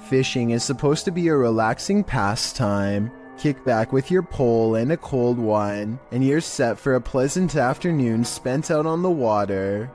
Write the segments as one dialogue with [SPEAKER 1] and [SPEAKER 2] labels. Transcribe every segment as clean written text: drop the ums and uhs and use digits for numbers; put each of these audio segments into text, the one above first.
[SPEAKER 1] Fishing is supposed to be a relaxing pastime. Kick back with your pole and a cold one, and you're set for a pleasant afternoon spent out on the water.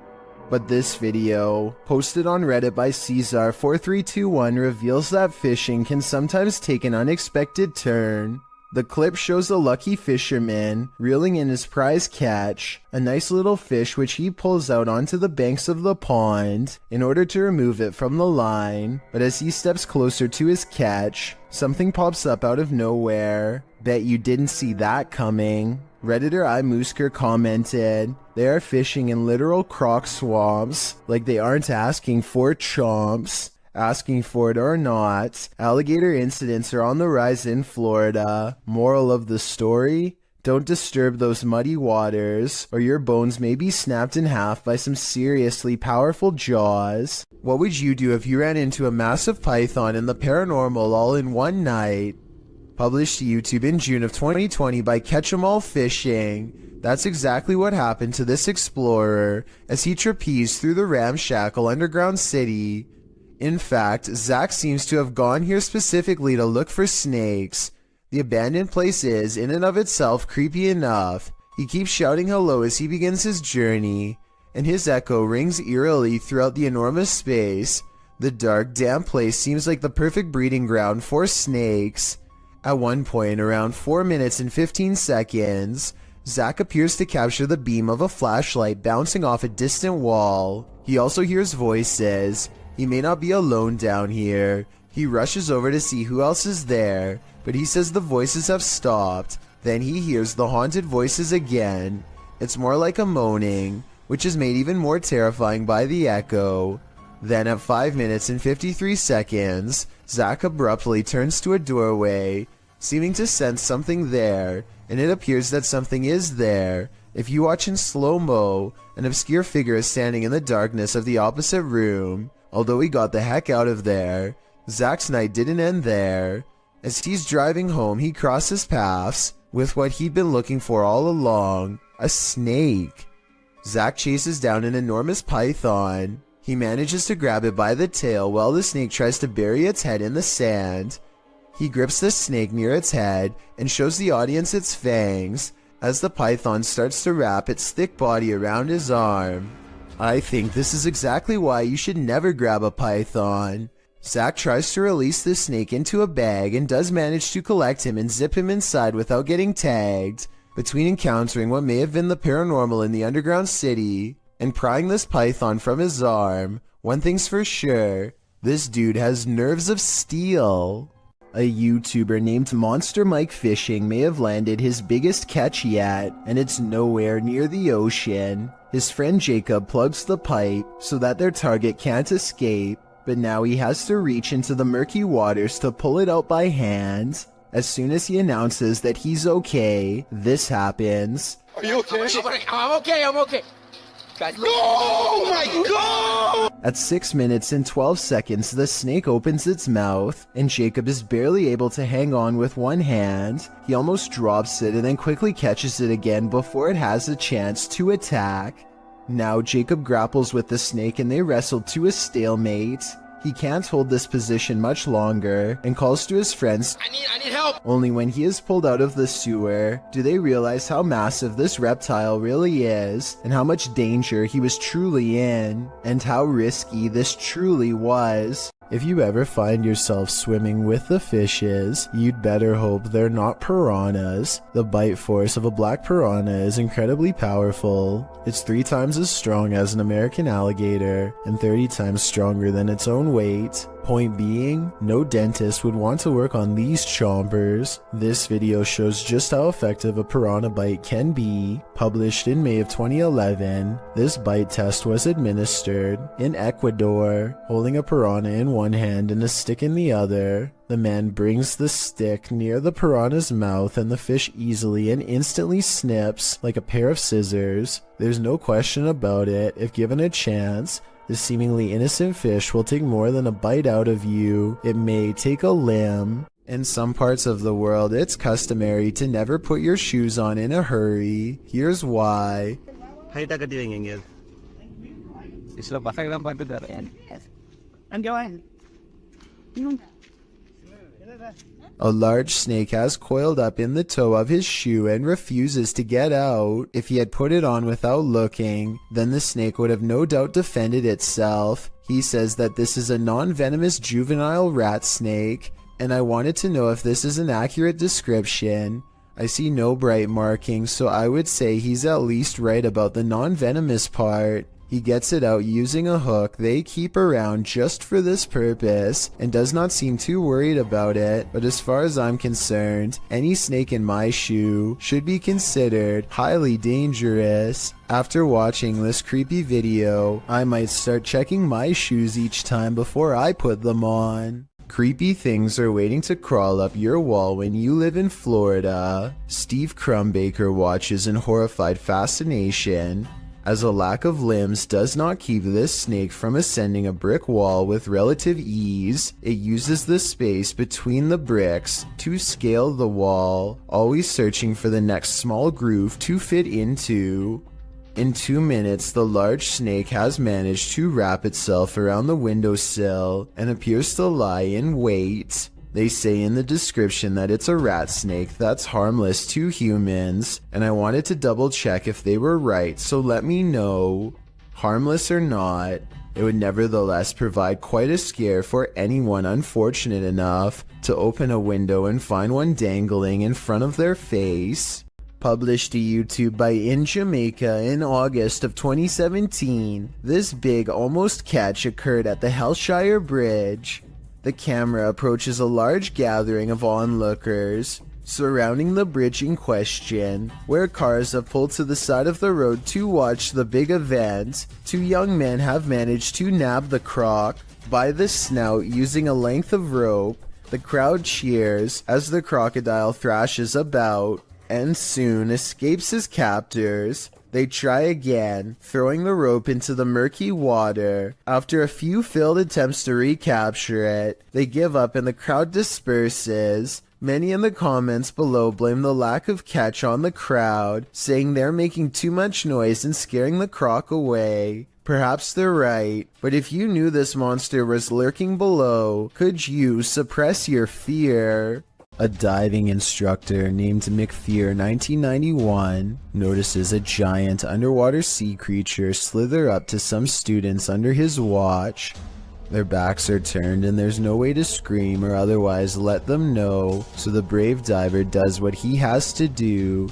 [SPEAKER 1] But this video, posted on Reddit by Caesar4321, reveals that fishing can sometimes take an unexpected turn. The clip shows a lucky fisherman reeling in his prize catch, a nice little fish which he pulls out onto the banks of the pond in order to remove it from the line. But as he steps closer to his catch, something pops up out of nowhere. Bet you didn't see that coming. Redditor iMoosker commented, "They are fishing in literal croc swamps, like they aren't asking for chomps. Asking for it or not, alligator incidents are on the rise in Florida. Moral of the story? Don't disturb those muddy waters, or your bones may be snapped in half by some seriously powerful jaws." What would you do if you ran into a massive python in the paranormal all in one night? Published to YouTube in June of 2020 by Catch-em-all Fishing. That's exactly what happened to this explorer as he trapezed through the ramshackle underground city. In fact, Zach seems to have gone here specifically to look for snakes. The abandoned place is, in and of itself, creepy enough. He keeps shouting hello as he begins his journey, and his echo rings eerily throughout the enormous space. The dark, damp place seems like the perfect breeding ground for snakes. At one point, around 4 minutes and 15 seconds, Zach appears to capture the beam of a flashlight bouncing off a distant wall. He also hears voices. He may not be alone down here. He rushes over to see who else is there, but he says the voices have stopped. Then he hears the haunted voices again. It's more like a moaning, which is made even more terrifying by the echo. Then at 5 minutes and 53 seconds, Zach abruptly turns to a doorway, seeming to sense something there, and it appears that something is there. If you watch in slow-mo, an obscure figure is standing in the darkness of the opposite room. Although he got the heck out of there, Zach's night didn't end there. As he's driving home, he crosses paths with what he'd been looking for all along, a snake. Zach chases down an enormous python. He manages to grab it by the tail while the snake tries to bury its head in the sand. He grips the snake near its head and shows the audience its fangs as the python starts to wrap its thick body around his arm. I think this is exactly why you should never grab a python. Zach tries to release the snake into a bag and does manage to collect him and zip him inside without getting tagged. Between encountering what may have been the paranormal in the underground city and prying this python from his arm, one thing's for sure, this dude has nerves of steel. A YouTuber named Monster Mike Fishing may have landed his biggest catch yet, and it's nowhere near the ocean. His friend Jacob plugs the pipe so that their target can't escape, but now he has to reach into the murky waters to pull it out by hand. As soon as he announces that he's okay, this happens.
[SPEAKER 2] Are you okay?
[SPEAKER 3] I'm okay. Guys,
[SPEAKER 2] No! Oh my God!
[SPEAKER 1] At 6 minutes and 12 seconds, the snake opens its mouth, and Jacob is barely able to hang on with one hand. He almost drops it and then quickly catches it again before it has a chance to attack. Now Jacob grapples with the snake and they wrestle to a stalemate. He can't hold this position much longer and calls to his friends.
[SPEAKER 3] I need help.
[SPEAKER 1] Only when he is pulled out of the sewer do they realize how massive this reptile really is and how much danger he was truly in and how risky this truly was. If you ever find yourself swimming with the fishes, you'd better hope they're not piranhas. The bite force of a black piranha is incredibly powerful. It's 3 times as strong as an American alligator and 30 times stronger than its own weight. Point being, no dentist would want to work on these chompers. This video shows just how effective a piranha bite can be. Published in May of 2011, this bite test was administered in Ecuador, holding a piranha in one hand and a stick in the other. The man brings the stick near the piranha's mouth and the fish easily and instantly snips like a pair of scissors. There's no question about it. If given a chance, this seemingly innocent fish will take more than a bite out of you. It may take a limb. In some parts of the world, it's customary to never put your shoes on in a hurry. Here's why.
[SPEAKER 4] I'm going.
[SPEAKER 1] A large snake has coiled up in the toe of his shoe and refuses to get out. If he had put it on without looking, then the snake would have no doubt defended itself. He says that this is a non-venomous juvenile rat snake, and I wanted to know if this is an accurate description. I see no bright markings, so I would say he's at least right about the non-venomous part. He gets it out using a hook they keep around just for this purpose and does not seem too worried about it, but as far as I'm concerned, any snake in my shoe should be considered highly dangerous. After watching this creepy video, I might start checking my shoes each time before I put them on. Creepy things are waiting to crawl up your wall when you live in Florida. Steve Crumbaker watches in horrified fascination as a lack of limbs does not keep this snake from ascending a brick wall with relative ease. It uses the space between the bricks to scale the wall, always searching for the next small groove to fit into. In 2 minutes, the large snake has managed to wrap itself around the windowsill and appears to lie in wait. They say in the description that it's a rat snake that's harmless to humans, and I wanted to double check if they were right, so let me know. Harmless or not, it would nevertheless provide quite a scare for anyone unfortunate enough to open a window and find one dangling in front of their face. Published to YouTube by In Jamaica in August of 2017, this big almost catch occurred at the Hellshire Bridge. The camera approaches a large gathering of onlookers surrounding the bridge in question, where cars have pulled to the side of the road to watch the big event. 2 young men have managed to nab the croc by the snout using a length of rope. The crowd cheers as the crocodile thrashes about and soon escapes his captors. They try again, throwing the rope into the murky water. After a few failed attempts to recapture it, they give up and the crowd disperses. Many in the comments below blame the lack of catch on the crowd, saying they're making too much noise and scaring the croc away. Perhaps they're right, but if you knew this monster was lurking below, could you suppress your fear? A diving instructor named McFear 1991 notices a giant underwater sea creature slither up to some students under his watch. Their backs are turned and there's no way to scream or otherwise let them know, so the brave diver does what he has to do.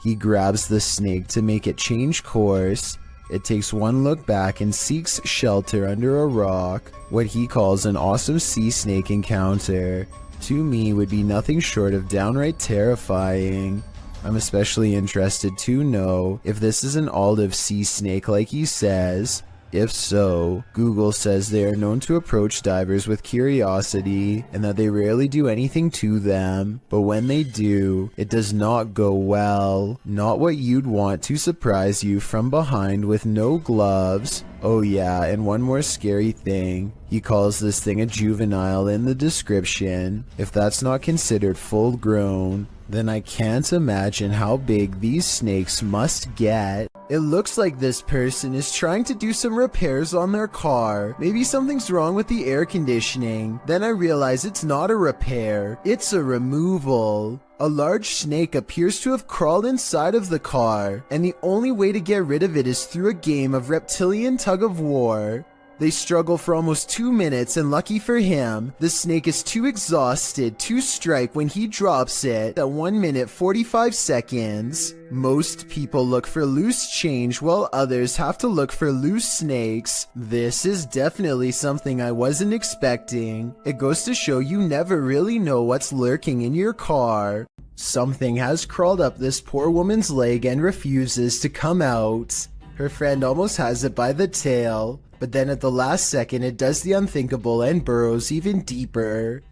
[SPEAKER 1] He grabs the snake to make it change course. It takes one look back and seeks shelter under a rock. What he calls an awesome sea snake encounter, to me would be nothing short of downright terrifying. I'm especially interested to know if this is an olive sea snake like he says. If so, Google says they are known to approach divers with curiosity and that they rarely do anything to them, but when they do, it does not go well. Not what you'd want to surprise you from behind with no gloves. Oh yeah, and one more scary thing. He calls this thing a juvenile in the description. If that's not considered full grown, then I can't imagine how big these snakes must get. It looks like this person is trying to do some repairs on their car. Maybe something's wrong with the air conditioning. Then I realize it's not a repair, it's a removal. A large snake appears to have crawled inside of the car, and the only way to get rid of it is through a game of reptilian tug-of-war. They struggle for almost 2 minutes, and lucky for him, the snake is too exhausted to strike when he drops it at 1 minute 45 seconds. Most people look for loose change while others have to look for loose snakes. This is definitely something I wasn't expecting. It goes to show you never really know what's lurking in your car. Something has crawled up this poor woman's leg and refuses to come out. Her friend almost has it by the tail, but then at the last second it does the unthinkable and burrows even deeper.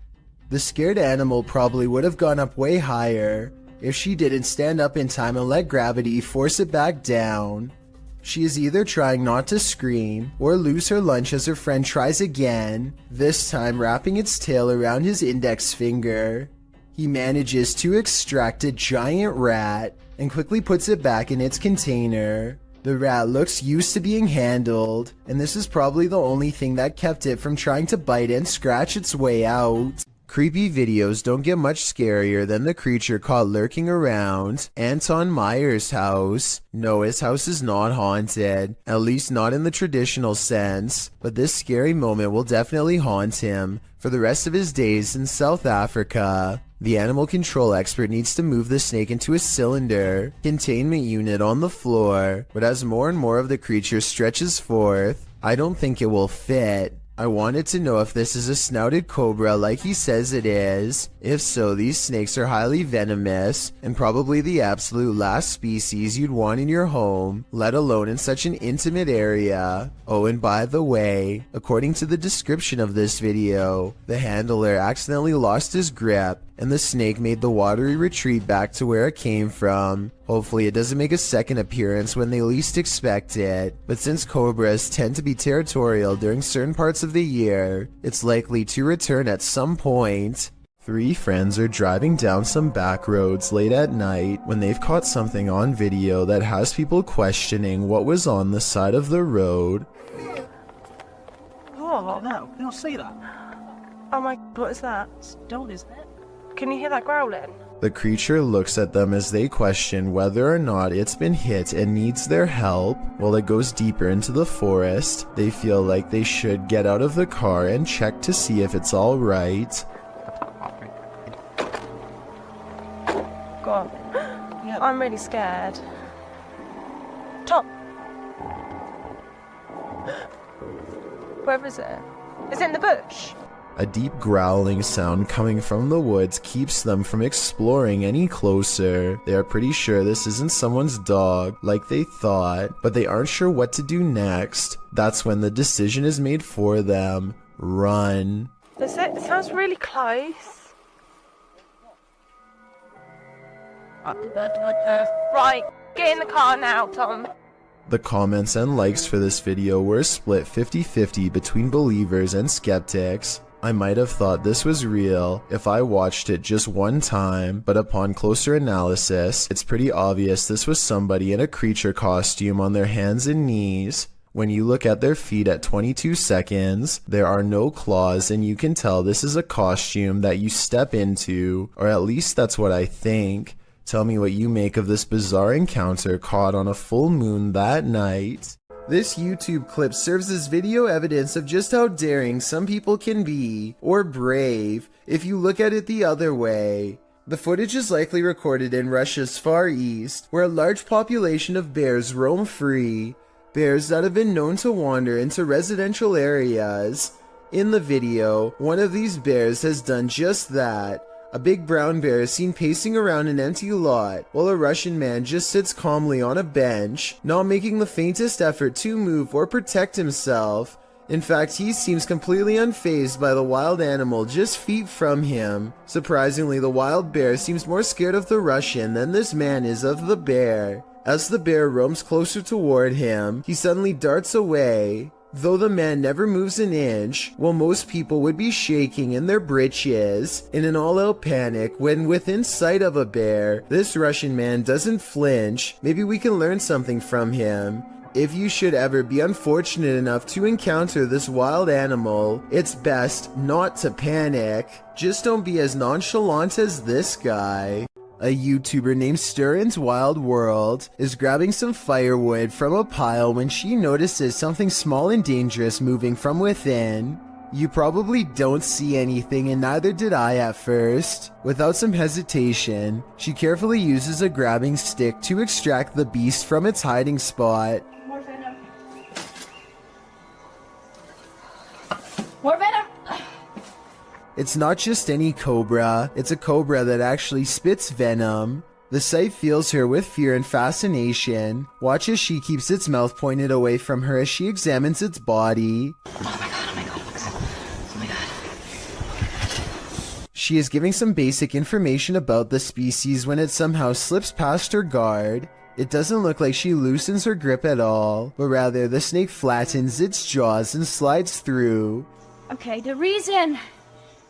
[SPEAKER 1] The scared animal probably would have gone up way higher if she didn't stand up in time and let gravity force it back down. She is either trying not to scream or lose her lunch as her friend tries again, this time wrapping its tail around his index finger. He manages to extract a giant rat and quickly puts it back in its container. The rat looks used to being handled, and this is probably the only thing that kept it from trying to bite and scratch its way out. Creepy videos don't get much scarier than the creature caught lurking around Anton Meyer's house. No, his house is not haunted, at least not in the traditional sense, but this scary moment will definitely haunt him for the rest of his days in South Africa. The animal control expert needs to move the snake into a cylinder containment unit on the floor, but as more and more of the creature stretches forth, I don't think it will fit. I wanted to know if this is a snouted cobra like he says it is. If so, these snakes are highly venomous and probably the absolute last species you'd want in your home, let alone in such an intimate area. Oh, and by the way, according to the description of this video, the handler accidentally lost his grip and the snake made the watery retreat back to where it came from. Hopefully it doesn't make a second appearance when they least expect it, but since cobras tend to be territorial during certain parts of the year, it's likely to return at some point. Three friends are driving down some back roads late at night when they've caught something on video that has people questioning what was on the side of the road.
[SPEAKER 4] Oh no, you don't see that.
[SPEAKER 5] Oh my, what is that?
[SPEAKER 4] It's a dog, isn't it?
[SPEAKER 5] Can you hear that growling?
[SPEAKER 1] The creature looks at them as they question whether or not it's been hit and needs their help. While it goes deeper into the forest, they feel like they should get out of the car and check to see if it's all right.
[SPEAKER 5] Go on.
[SPEAKER 4] Yeah.
[SPEAKER 5] I'm really scared. Tom! Where is it? Is it in the bush?
[SPEAKER 1] A deep growling sound coming from the woods keeps them from exploring any closer. They are pretty sure this isn't someone's dog, like they thought, but they aren't sure what to do next. That's when the decision is made for them. Run.
[SPEAKER 5] Is it? It sounds really close. Right, get in the car now, Tom.
[SPEAKER 1] The comments and likes for this video were split 50-50 between believers and skeptics. I might have thought this was real if I watched it just one time, but upon closer analysis, it's pretty obvious this was somebody in a creature costume on their hands and knees. When you look at their feet at 22 seconds, there are no claws and you can tell this is a costume that you step into, or at least that's what I think. Tell me what you make of this bizarre encounter caught on a full moon that night. This YouTube clip serves as video evidence of just how daring some people can be, or brave, if you look at it the other way. The footage is likely recorded in Russia's Far East, where a large population of bears roam free, bears that have been known to wander into residential areas. In the video, one of these bears has done just that. A big brown bear is seen pacing around an empty lot, while a Russian man just sits calmly on a bench, not making the faintest effort to move or protect himself. In fact, he seems completely unfazed by the wild animal just feet from him. Surprisingly, the wild bear seems more scared of the Russian than this man is of the bear. As the bear roams closer toward him, he suddenly darts away. Though the man never moves an inch, while most people would be shaking in their britches in an all-out panic when within sight of a bear, this Russian man doesn't flinch. Maybe we can learn something from him. If you should ever be unfortunate enough to encounter this wild animal, it's best not to panic. Just don't be as nonchalant as this guy. A YouTuber named Stirrin's Wild World is grabbing some firewood from a pile when she notices something small and dangerous moving from within. You probably don't see anything, and neither did I at first. Without some hesitation, she carefully uses a grabbing stick to extract the beast from its hiding spot.
[SPEAKER 6] More venom. More venom!
[SPEAKER 1] It's not just any cobra, it's a cobra that actually spits venom. The sight fills her with fear and fascination. Watch as she keeps its mouth pointed away from her as she examines its body.
[SPEAKER 6] Oh my god, oh my god, oh my god.
[SPEAKER 1] She is giving some basic information about the species when it somehow slips past her guard. It doesn't look like she loosens her grip at all, but rather the snake flattens its jaws and slides through.
[SPEAKER 6] Okay, the reason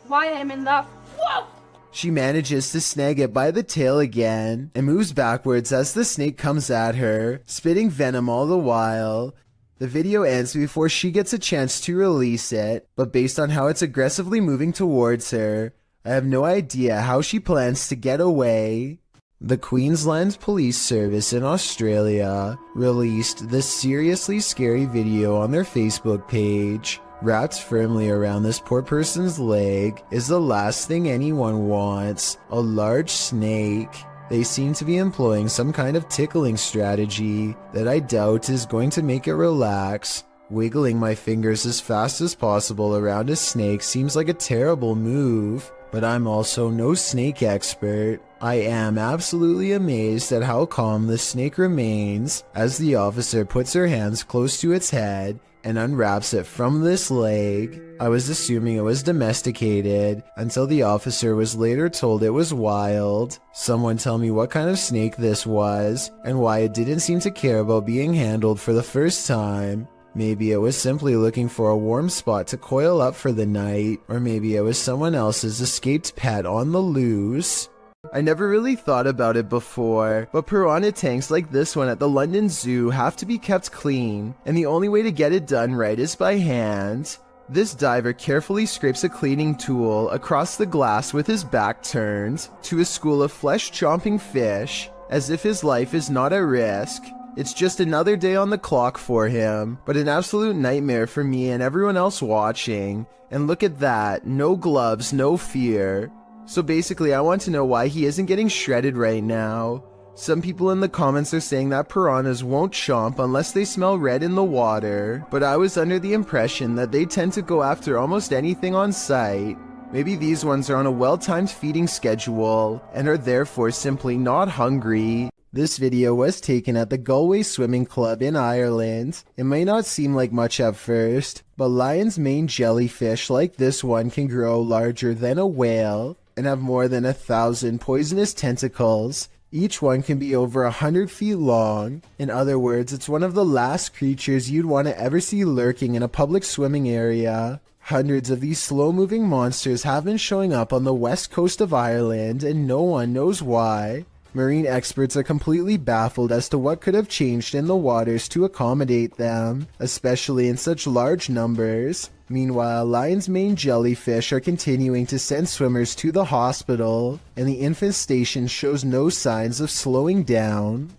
[SPEAKER 6] why I'm in love. Whoa!
[SPEAKER 1] She manages to snag it by the tail again and moves backwards as the snake comes at her, spitting venom all the while. The video ends before she gets a chance to release it, but based on how it's aggressively moving towards her, I have no idea how she plans to get away. The Queensland Police Service in Australia released this seriously scary video on their Facebook page. Wrapped firmly around this poor person's leg is the last thing anyone wants, a large snake. They seem to be employing some kind of tickling strategy that I doubt is going to make it relax. Wiggling my fingers as fast as possible around a snake seems like a terrible move, but I'm also no snake expert. I am absolutely amazed at how calm the snake remains as the officer puts her hands close to its head and unwraps it from this leg. I was assuming it was domesticated until the officer was later told it was wild. Someone tell me what kind of snake this was and why it didn't seem to care about being handled for the first time. Maybe it was simply looking for a warm spot to coil up for the night, or maybe it was someone else's escaped pet on the loose. I never really thought about it before, but piranha tanks like this one at the London Zoo have to be kept clean, and the only way to get it done right is by hand. This diver carefully scrapes a cleaning tool across the glass with his back turned to a school of flesh-chomping fish, as if his life is not at risk. It's just another day on the clock for him, but an absolute nightmare for me and everyone else watching. And look at that, no gloves, no fear. So basically I want to know why he isn't getting shredded right now. Some people in the comments are saying that piranhas won't chomp unless they smell red in the water, but I was under the impression that they tend to go after almost anything on sight. Maybe these ones are on a well-timed feeding schedule and are therefore simply not hungry. This video was taken at the Galway Swimming Club in Ireland. It may not seem like much at first, but lion's mane jellyfish like this one can grow larger than a whale and have more than 1,000 poisonous tentacles. Each one can be over 100 feet long. In other words, it's one of the last creatures you'd want to ever see lurking in a public swimming area. Hundreds of these slow-moving monsters have been showing up on the west coast of Ireland, and no one knows why. Marine experts are completely baffled as to what could have changed in the waters to accommodate them, especially in such large numbers. Meanwhile, lion's mane jellyfish are continuing to send swimmers to the hospital, and the infestation shows no signs of slowing down.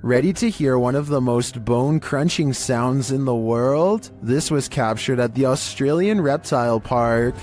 [SPEAKER 1] Ready to hear one of the most bone-crunching sounds in the world? This was captured at the Australian Reptile Park.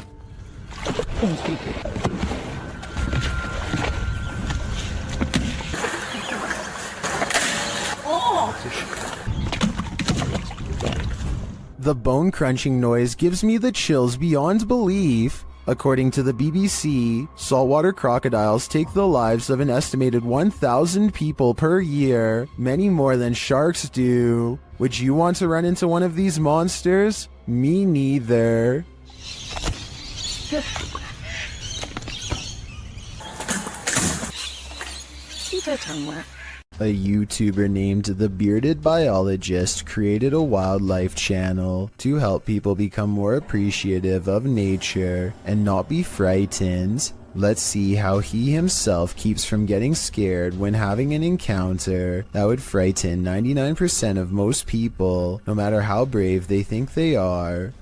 [SPEAKER 1] The bone-crunching noise gives me the chills beyond belief. According to the BBC, saltwater crocodiles take the lives of an estimated 1,000 people per year, many more than sharks do. Would you want to run into one of these monsters? Me neither.
[SPEAKER 4] Cheetah tongue.
[SPEAKER 1] A YouTuber named The Bearded Biologist created a wildlife channel to help people become more appreciative of nature and not be frightened. Let's see how he himself keeps from getting scared when having an encounter that would frighten 99% of most people, no matter how brave they think they are.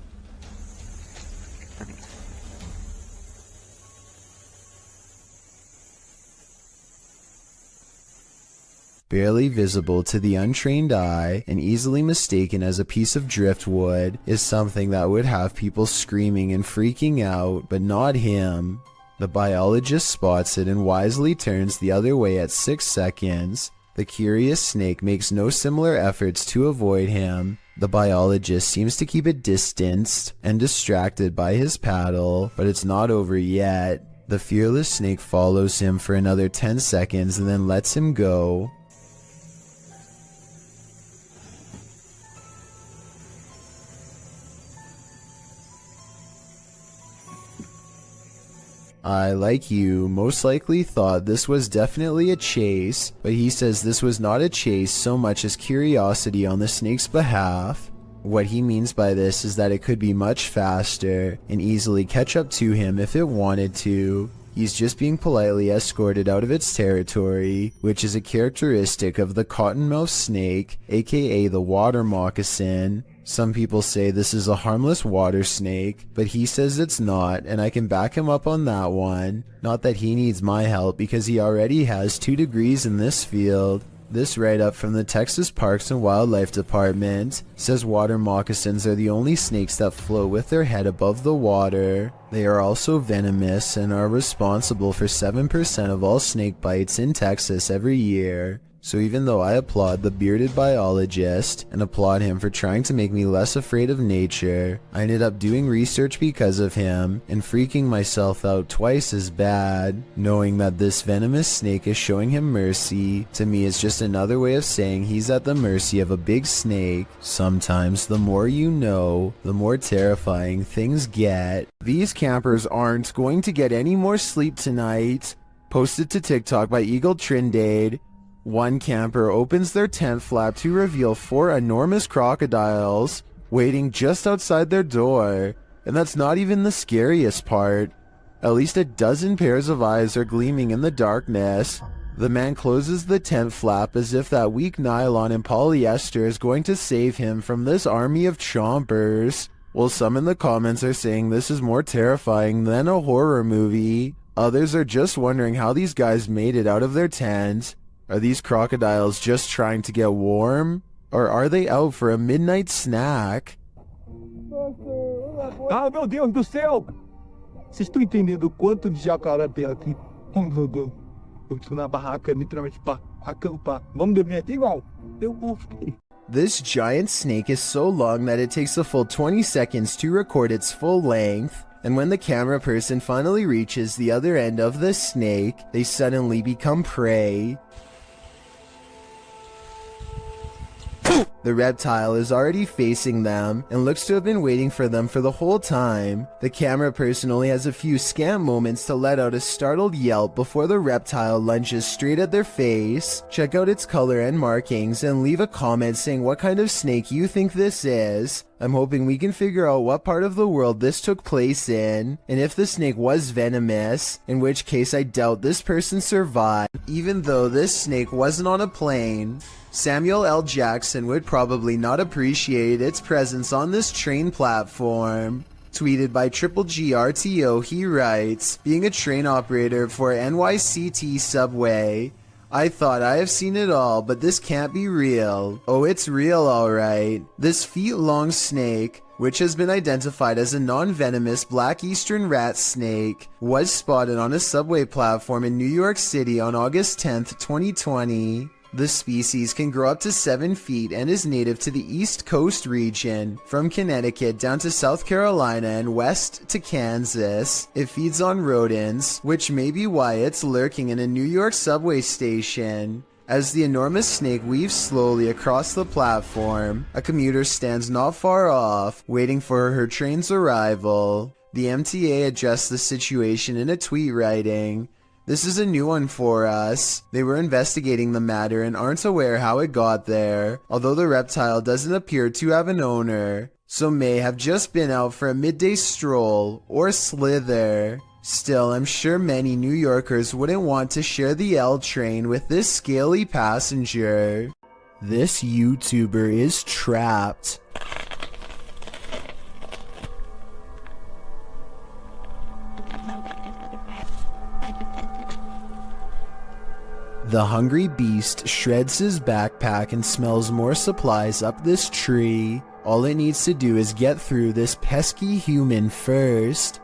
[SPEAKER 1] Barely visible to the untrained eye and easily mistaken as a piece of driftwood is something that would have people screaming and freaking out, but not him. The biologist spots it and wisely turns the other way at 6 seconds. The curious snake makes no similar efforts to avoid him. The biologist seems to keep it distanced and distracted by his paddle, but it's not over yet. The fearless snake follows him for another 10 seconds and then lets him go. I, like you, most likely thought this was definitely a chase, but he says this was not a chase so much as curiosity on the snake's behalf. What he means by this is that it could be much faster and easily catch up to him if it wanted to. He's just being politely escorted out of its territory, which is a characteristic of the cottonmouth snake, aka the water moccasin. Some people say this is a harmless water snake, but he says it's not, and I can back him up on that one. Not that he needs my help because he already has 2 degrees in this field. This write-up from the Texas Parks and Wildlife Department says water moccasins are the only snakes that float with their head above the water. They are also venomous and are responsible for 7% of all snake bites in Texas every year. So even though I applaud the bearded biologist and applaud him for trying to make me less afraid of nature, I ended up doing research because of him and freaking myself out twice as bad. Knowing that this venomous snake is showing him mercy, to me is just another way of saying he's at the mercy of a big snake. Sometimes the more you know, the more terrifying things get. These campers aren't going to get any more sleep tonight. Posted to TikTok by Eagle Trindade. One camper opens their tent flap to reveal 4 enormous crocodiles waiting just outside their door. And that's not even the scariest part. At least a dozen pairs of eyes are gleaming in the darkness. The man closes the tent flap as if that weak nylon and polyester is going to save him from this army of chompers. While some in the comments are saying this is more terrifying than a horror movie, others are just wondering how these guys made it out of their tent. Are these crocodiles just trying to get warm? Or are they out for a midnight snack?
[SPEAKER 7] Ah, meu Deus do céu! Vocês estão entendendo o quanto de jacaré tem aqui? Eu estou na barraca, literalmente, para acampar. Vamos dormir aqui igual? Eu vou.
[SPEAKER 1] This giant snake is so long that it takes a full 20 seconds to record its full length. And when the camera person finally reaches the other end of the snake, they suddenly become prey. The reptile is already facing them and looks to have been waiting for them for the whole time. The camera person only has a few scant moments to let out a startled yelp before the reptile lunges straight at their face. Check out its color and markings and leave a comment saying what kind of snake you think this is. I'm hoping we can figure out what part of the world this took place in, and if the snake was venomous, in which case I doubt this person survived, even though this snake wasn't on a plane. Samuel L. Jackson would probably not appreciate its presence on this train platform. Tweeted by Triple GRTO, he writes, being a train operator for NYCT Subway, I thought I have seen it all, but this can't be real. Oh, it's real alright. This feet-long snake, which has been identified as a non-venomous black eastern rat snake, was spotted on a subway platform in New York City on August 10th, 2020. The species can grow up to 7 feet and is native to the East Coast region, from Connecticut down to South Carolina and west to Kansas. It feeds on rodents, which may be why it's lurking in a New York subway station. As the enormous snake weaves slowly across the platform, a commuter stands not far off, waiting for her train's arrival. The MTA addressed the situation in a tweet writing, "This is a new one for us. They were investigating the matter and aren't aware how it got there, although the reptile doesn't appear to have an owner, so may have just been out for a midday stroll or slither. Still, I'm sure many New Yorkers wouldn't want to share the L train with this scaly passenger." This YouTuber is trapped. The hungry beast shreds his backpack and smells more supplies up this tree. All it needs to do is get through this pesky human first.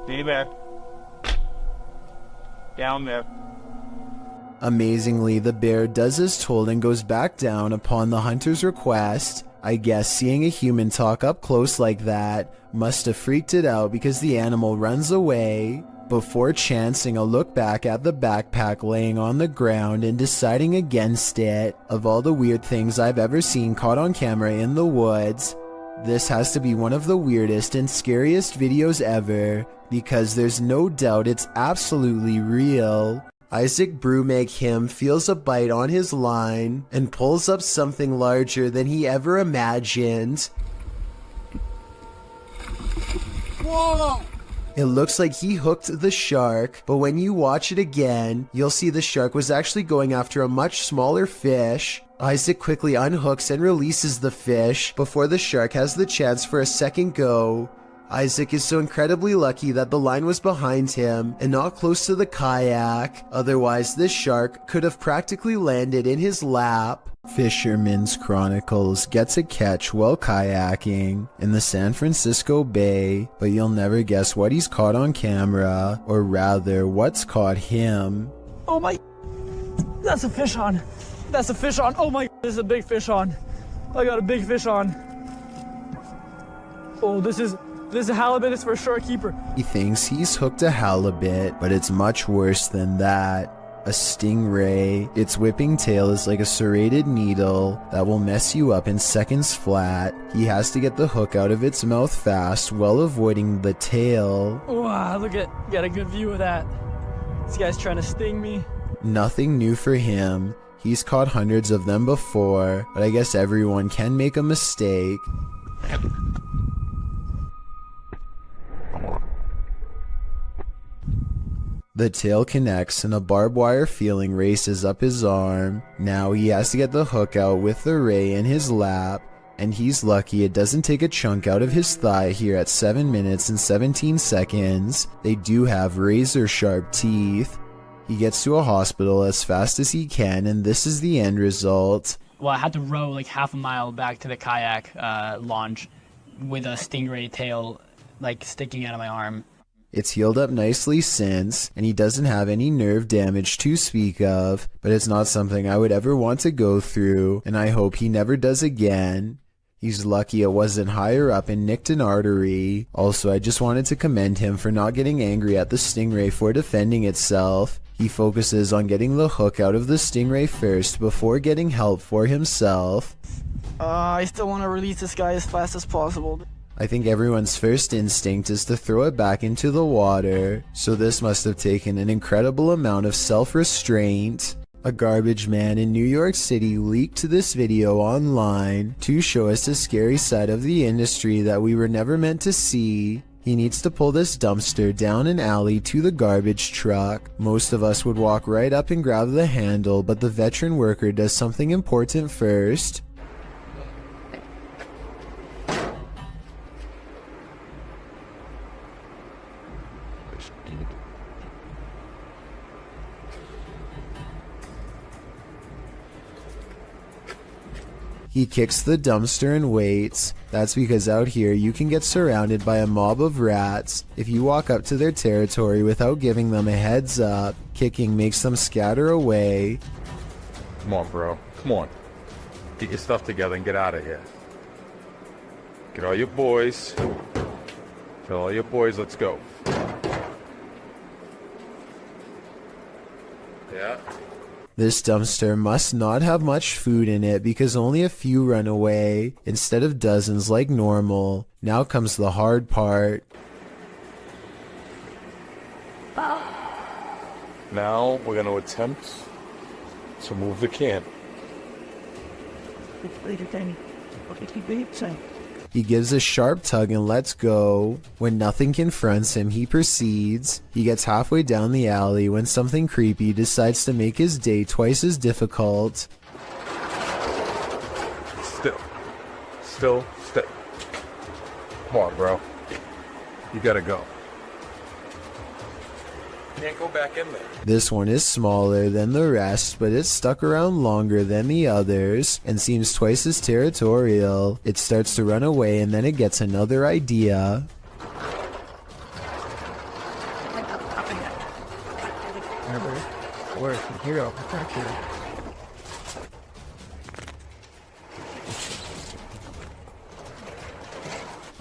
[SPEAKER 7] Stay there. Down there.
[SPEAKER 1] Amazingly, the bear does as told and goes back down upon the hunter's request. I guess seeing a human talk up close like that must have freaked it out because the animal runs away, before chancing a look back at the backpack laying on the ground and deciding against it. Of all the weird things I've ever seen caught on camera in the woods, this has to be one of the weirdest and scariest videos ever, because there's no doubt it's absolutely real. Isaac Brumeg him feels a bite on his line and pulls up something larger than he ever imagined.
[SPEAKER 2] Whoa!
[SPEAKER 1] It looks like he hooked the shark, but when you watch it again, you'll see the shark was actually going after a much smaller fish. Isaac quickly unhooks and releases the fish before the shark has the chance for a second go. Isaac is so incredibly lucky that the line was behind him and not close to the kayak, otherwise this shark could have practically landed in his lap. Fisherman's Chronicles gets a catch while kayaking in the San Francisco Bay, but you'll never guess what he's caught on camera, or rather what's caught him.
[SPEAKER 4] Oh my, that's a fish on. That's a fish on. Oh my, this is a big fish on. I got a big fish on. Oh, this is a halibut. It's for a shore keeper.
[SPEAKER 1] He thinks he's hooked a halibut, but it's much worse than that. A stingray. Its whipping tail is like a serrated needle that will mess you up in seconds flat. He has to get the hook out of its mouth fast while avoiding the tail.
[SPEAKER 4] Wow, look at, got a good view of that. This guy's trying to sting me.
[SPEAKER 1] Nothing new for him. He's caught hundreds of them before, but I guess everyone can make a mistake. The tail connects and a barbed wire feeling races up his arm. Now he has to get the hook out with the ray in his lap, and he's lucky it doesn't take a chunk out of his thigh here at 7 minutes and 17 seconds. They do have razor sharp teeth. He gets to a hospital as fast as he can, and this is the end result.
[SPEAKER 8] Well, I had to row like half a mile back to the kayak launch with a stingray tail like sticking out of my arm.
[SPEAKER 1] It's healed up nicely since, and he doesn't have any nerve damage to speak of, but it's not something I would ever want to go through, and I hope he never does again. He's lucky it wasn't higher up and nicked an artery. Also, I just wanted to commend him for not getting angry at the stingray for defending itself. He focuses on getting the hook out of the stingray first before getting help for himself.
[SPEAKER 4] I still want to release this guy as fast as possible.
[SPEAKER 1] I think everyone's first instinct is to throw it back into the water, so this must have taken an incredible amount of self-restraint. A garbage man in New York City leaked this video online to show us a scary side of the industry that we were never meant to see. He needs to pull this dumpster down an alley to the garbage truck. Most of us would walk right up and grab the handle, but the veteran worker does something important first. He kicks the dumpster and waits. That's because out here you can get surrounded by a mob of rats. If you walk up to their territory without giving them a heads up, kicking makes them scatter away.
[SPEAKER 9] Come on, bro. Come on. Get your stuff together and get out of here. Get all your boys. Get all your boys, let's go. Yeah.
[SPEAKER 1] This dumpster must not have much food in it because only a few run away, instead of dozens like normal. Now comes the hard part.
[SPEAKER 9] Now we're going to attempt to move the can.
[SPEAKER 1] He gives a sharp tug and lets go. When nothing confronts him, he proceeds. He gets halfway down the alley when something creepy decides to make his day twice as difficult.
[SPEAKER 9] Still. Come on, bro. You gotta go. Can't go back in there.
[SPEAKER 1] This one is smaller than the rest, but it's stuck around longer than the others and seems twice as territorial. It starts to run away and then it gets another idea.
[SPEAKER 7] Here,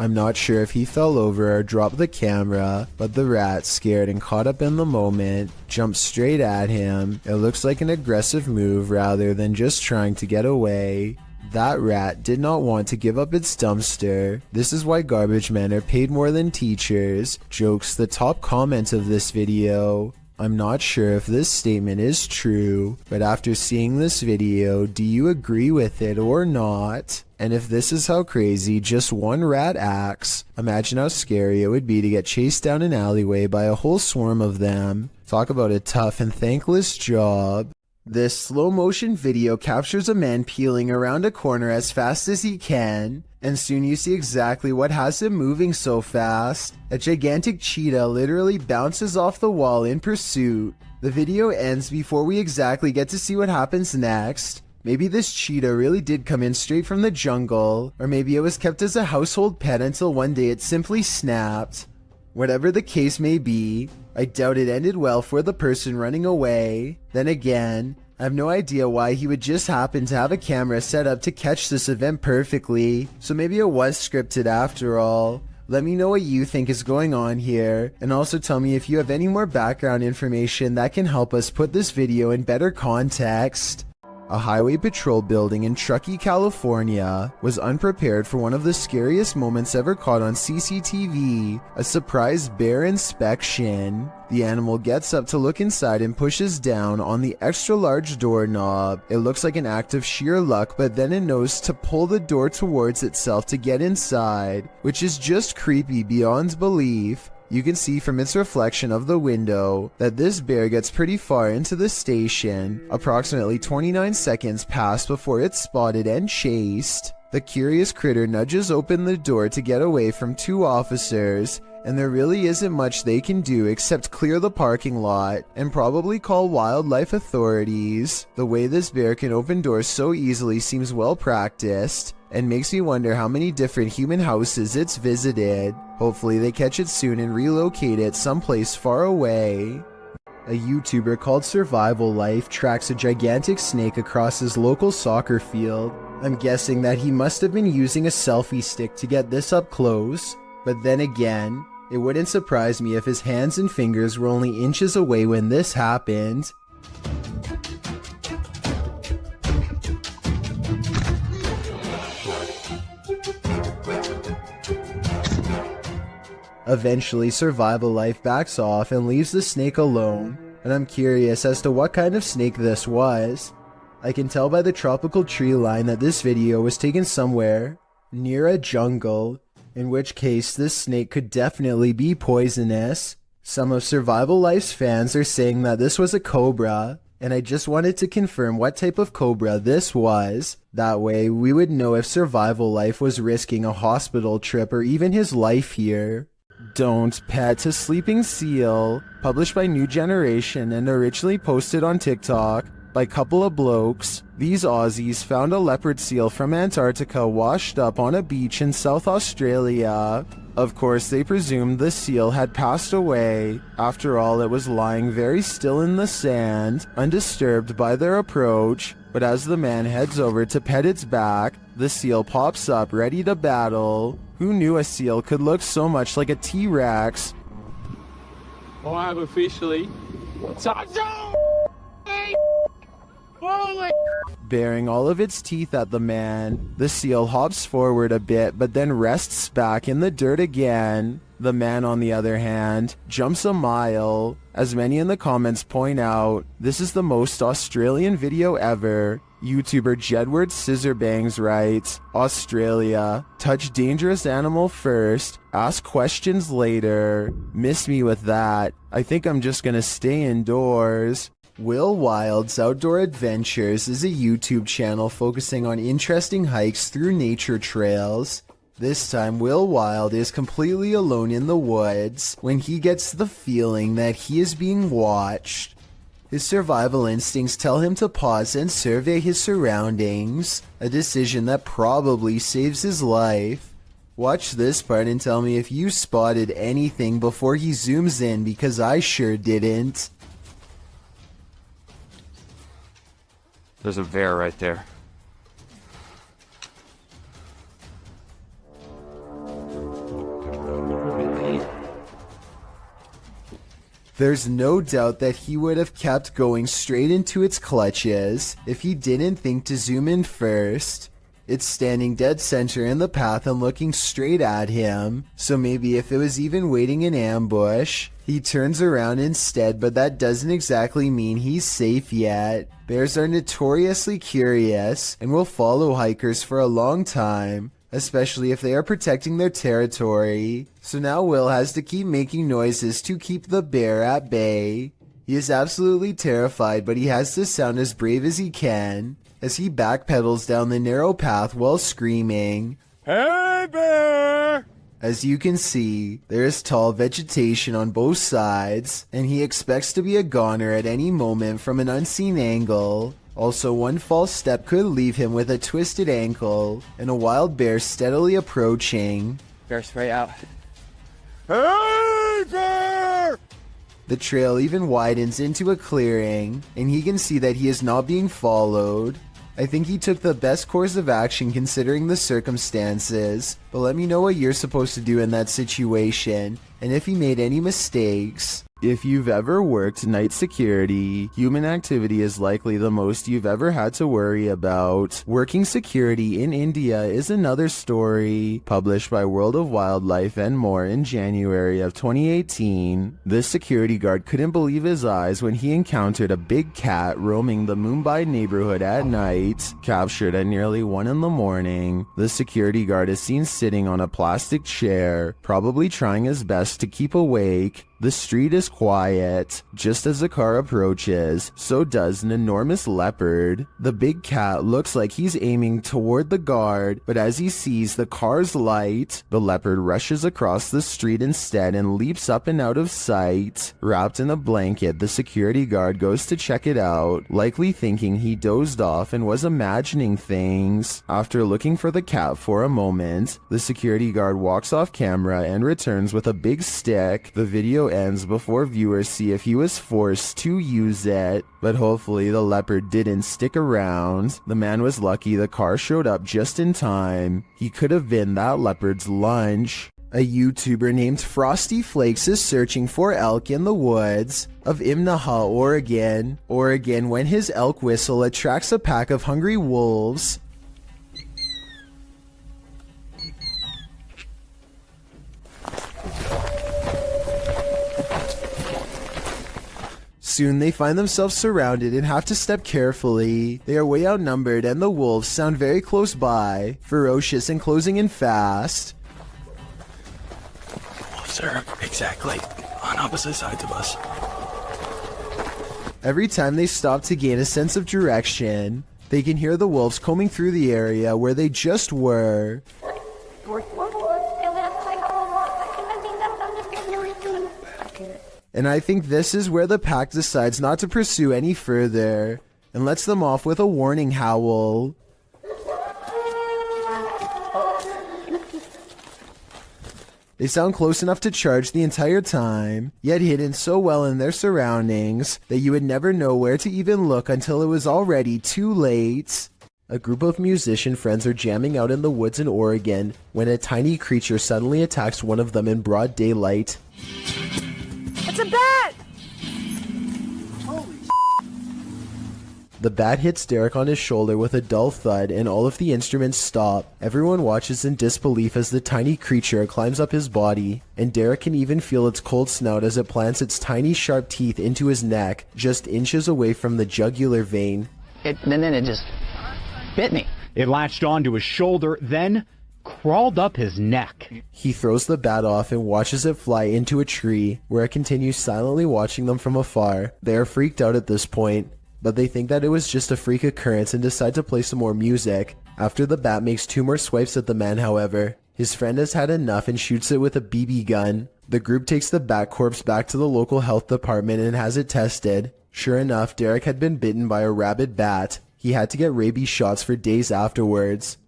[SPEAKER 1] I'm not sure if he fell over or dropped the camera, but the rat, scared and caught up in the moment, jumped straight at him. It looks like an aggressive move rather than just trying to get away. That rat did not want to give up its dumpster. This is why garbage men are paid more than teachers. Jokes the top comment of this video. I'm not sure if this statement is true, but after seeing this video, do you agree with it or not? And if this is how crazy just one rat acts, imagine how scary it would be to get chased down an alleyway by a whole swarm of them. Talk about a tough and thankless job. This slow motion video captures a man peeling around a corner as fast as he can, and soon you see exactly what has him moving so fast. A gigantic cheetah literally bounces off the wall in pursuit. The video ends before we exactly get to see what happens next. Maybe this cheetah really did come in straight from the jungle, or maybe it was kept as a household pet until one day it simply snapped. Whatever the case may be, I doubt it ended well for the person running away. Then again, I have no idea why he would just happen to have a camera set up to catch this event perfectly, so maybe it was scripted after all. Let me know what you think is going on here, and also tell me if you have any more background information that can help us put this video in better context. A highway patrol building in Truckee, California was unprepared for one of the scariest moments ever caught on CCTV, a surprise bear inspection. The animal gets up to look inside and pushes down on the extra large doorknob. It looks like an act of sheer luck, but then it knows to pull the door towards itself to get inside, which is just creepy beyond belief. You can see from its reflection of the window that this bear gets pretty far into the station. Approximately 29 seconds pass before it's spotted and chased. The curious critter nudges open the door to get away from two officers, and there really isn't much they can do except clear the parking lot and probably call wildlife authorities. The way this bear can open doors so easily seems well practiced, and makes me wonder how many different human houses it's visited. Hopefully they catch it soon and relocate it someplace far away. A YouTuber called Survival Life tracks a gigantic snake across his local soccer field. I'm guessing that he must have been using a selfie stick to get this up close, but then again, it wouldn't surprise me if his hands and fingers were only inches away when this happened. Eventually, Survival Life backs off and leaves the snake alone, and I'm curious as to what kind of snake this was. I can tell by the tropical tree line that this video was taken somewhere near a jungle, in which case this snake could definitely be poisonous. Some of Survival Life's fans are saying that this was a cobra, and I just wanted to confirm what type of cobra this was. That way we would know if Survival Life was risking a hospital trip or even his life here. Don't Pet a Sleeping Seal, published by New Generation and originally posted on TikTok by a couple of blokes. These Aussies found a leopard seal from Antarctica washed up on a beach in South Australia. Of course, they presumed the seal had passed away. After all, it was lying very still in the sand, undisturbed by their approach. But as the man heads over to pet its back, the seal pops up ready to battle. Who knew a seal could look so much like a T-Rex?
[SPEAKER 4] I have officially
[SPEAKER 1] Baring all of its teeth at the man, the seal hops forward a bit but then rests back in the dirt again. The man, on the other hand, jumps a mile. As many in the comments point out, this is the most Australian video ever. YouTuber Jedward Scissorbangs writes, Australia, touch dangerous animal first, ask questions later. Miss me with that. I think I'm just gonna stay indoors. Will Wild's Outdoor Adventures is a YouTube channel focusing on interesting hikes through nature trails. This time, Will Wild is completely alone in the woods when he gets the feeling that he is being watched. His survival instincts tell him to pause and survey his surroundings, a decision that probably saves his life. Watch this part and tell me if you spotted anything before he zooms in, because I sure didn't.
[SPEAKER 10] There's a bear right there.
[SPEAKER 1] There's no doubt that he would have kept going straight into its clutches if he didn't think to zoom in first. It's standing dead center in the path and looking straight at him, so maybe if it was even waiting in ambush. He turns around instead, but that doesn't exactly mean he's safe yet. Bears are notoriously curious and will follow hikers for a long time, especially if they are protecting their territory. So now Will has to keep making noises to keep the bear at bay. He is absolutely terrified, but he has to sound as brave as he can as he backpedals down the narrow path while screaming, "Hey, bear!" As you can see, there is tall vegetation on both sides, and he expects to be a goner at any moment from an unseen angle. Also, one false step could leave him with a twisted ankle, and a wild bear steadily approaching.
[SPEAKER 3] Bear spray out.
[SPEAKER 1] Hey, bear! The trail even widens into a clearing, and he can see that he is not being followed. I think he took the best course of action considering the circumstances, but let me know what you're supposed to do in that situation, and if he made any mistakes. If you've ever worked night security, human activity is likely the most you've ever had to worry about. Working security in India is another story. Published by World of Wildlife and more in January of 2018, this security guard couldn't believe his eyes when he encountered a big cat roaming the Mumbai neighborhood at night. Captured at nearly 1 in the morning, the security guard is seen sitting on a plastic chair, probably trying his best to keep awake. The street is quiet. Just as the car approaches, so does an enormous leopard. The big cat looks like he's aiming toward the guard, but as he sees the car's light, the leopard rushes across the street instead and leaps up and out of sight. Wrapped in a blanket, the security guard goes to check it out, likely thinking he dozed off and was imagining things. After looking for the cat for a moment, the security guard walks off camera and returns with a big stick. The video ends before viewers see if he was forced to use it, but hopefully the leopard didn't stick around. The man was lucky the car showed up just in time. He could have been that leopard's lunch. A YouTuber named Frosty Flakes is searching for elk in the woods of Imnaha, Oregon when his elk whistle attracts a pack of hungry wolves. Soon they find themselves surrounded and have to step carefully. They are way outnumbered and the wolves sound very close by, ferocious and closing in fast.
[SPEAKER 4] Wolves are exactly on opposite sides of us.
[SPEAKER 1] Every time they stop to gain a sense of direction, they can hear the wolves combing through the area where they just were. And I think this is where the pack decides not to pursue any further and lets them off with a warning howl. They sound close enough to charge the entire time, yet hidden so well in their surroundings that you would never know where to even look until it was already too late. A group of musician friends are jamming out in the woods in Oregon when a tiny creature suddenly attacks one of them in broad daylight.
[SPEAKER 5] It's a bat!
[SPEAKER 1] The bat hits Derek on his shoulder with a dull thud and all of the instruments stop. Everyone watches in disbelief as the tiny creature climbs up his body, and Derek can even feel its cold snout as it plants its tiny sharp teeth into his neck, just inches away from the jugular vein.
[SPEAKER 3] And then it just bit me.
[SPEAKER 11] It latched onto his shoulder, then crawled up his neck.
[SPEAKER 1] He throws the bat off and watches it fly into a tree, where it continues silently watching them from afar. They are freaked out at this point, but they think that it was just a freak occurrence and decide to play some more music. After the bat makes 2 more swipes at the man, however, his friend has had enough and shoots it with a BB gun. The group takes the bat corpse back to the local health department and has it tested. Sure enough, Derek had been bitten by a rabid bat. He had to get rabies shots for days afterwards.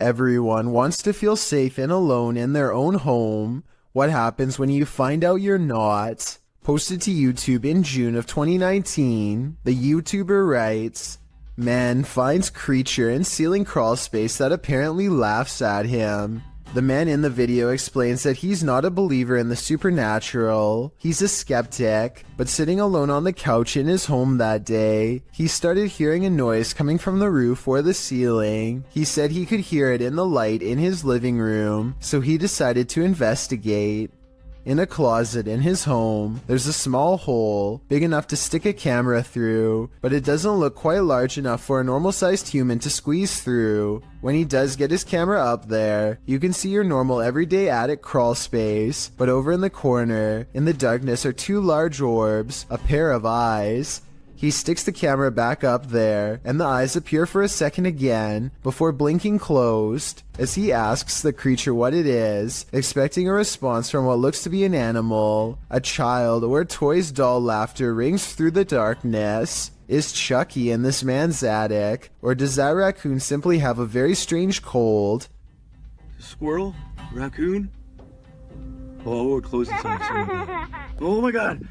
[SPEAKER 1] Everyone wants to feel safe and alone in their own home. What happens when you find out you're not? Posted to YouTube in June of 2019, the YouTuber writes, "Man finds creature in ceiling crawl space that apparently laughs at him. The man in the video explains that he's not a believer in the supernatural, he's a skeptic, but sitting alone on the couch in his home that day, he started hearing a noise coming from the roof or the ceiling. He said he could hear it in the light in his living room, so he decided to investigate. In a closet in his home, there's a small hole, big enough to stick a camera through, but it doesn't look quite large enough for a normal-sized human to squeeze through. When he does get his camera up there, you can see your normal everyday attic crawl space, but over in the corner, in the darkness are two large orbs, a pair of eyes. He sticks the camera back up there, and the eyes appear for a second again, before blinking closed, as he asks the creature what it is, expecting a response from what looks to be an animal. A child or toy's doll laughter rings through the darkness. Is Chucky in this man's attic, or does that raccoon simply have a very strange cold?
[SPEAKER 12] Squirrel? Raccoon? Oh, we're closing something. Oh my god!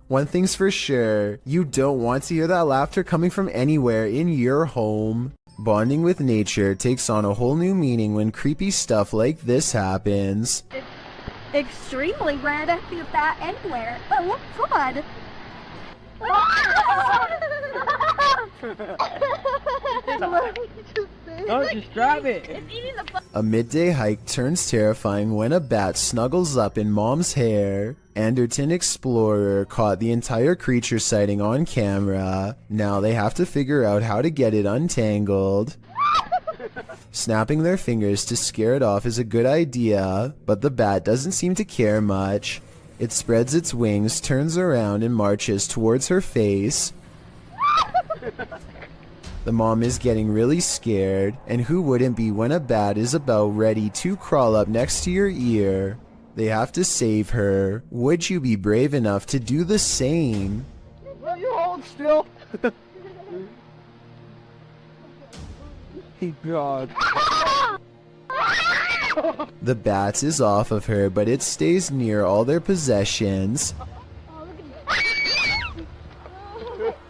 [SPEAKER 1] One thing's for sure, you don't want to hear that laughter coming from anywhere in your home. Bonding with nature takes on a whole new meaning when creepy stuff like this happens.
[SPEAKER 13] It's extremely rare to see that anywhere. Oh god!
[SPEAKER 4] Don't just grab it.
[SPEAKER 13] It's eating the
[SPEAKER 1] A midday hike turns terrifying when a bat snuggles up in mom's hair. Anderton Explorer caught the entire creature sighting on camera. Now they have to figure out how to get it untangled. Snapping their fingers to scare it off is a good idea, but the bat doesn't seem to care much. It spreads its wings, turns around, and marches towards her face. The mom is getting really scared, and who wouldn't be when a bat is about ready to crawl up next to your ear? They have to save her. Would you be brave enough to do the same?
[SPEAKER 4] Will you hold still? God.
[SPEAKER 1] The bat is off of her, but it stays near all their possessions.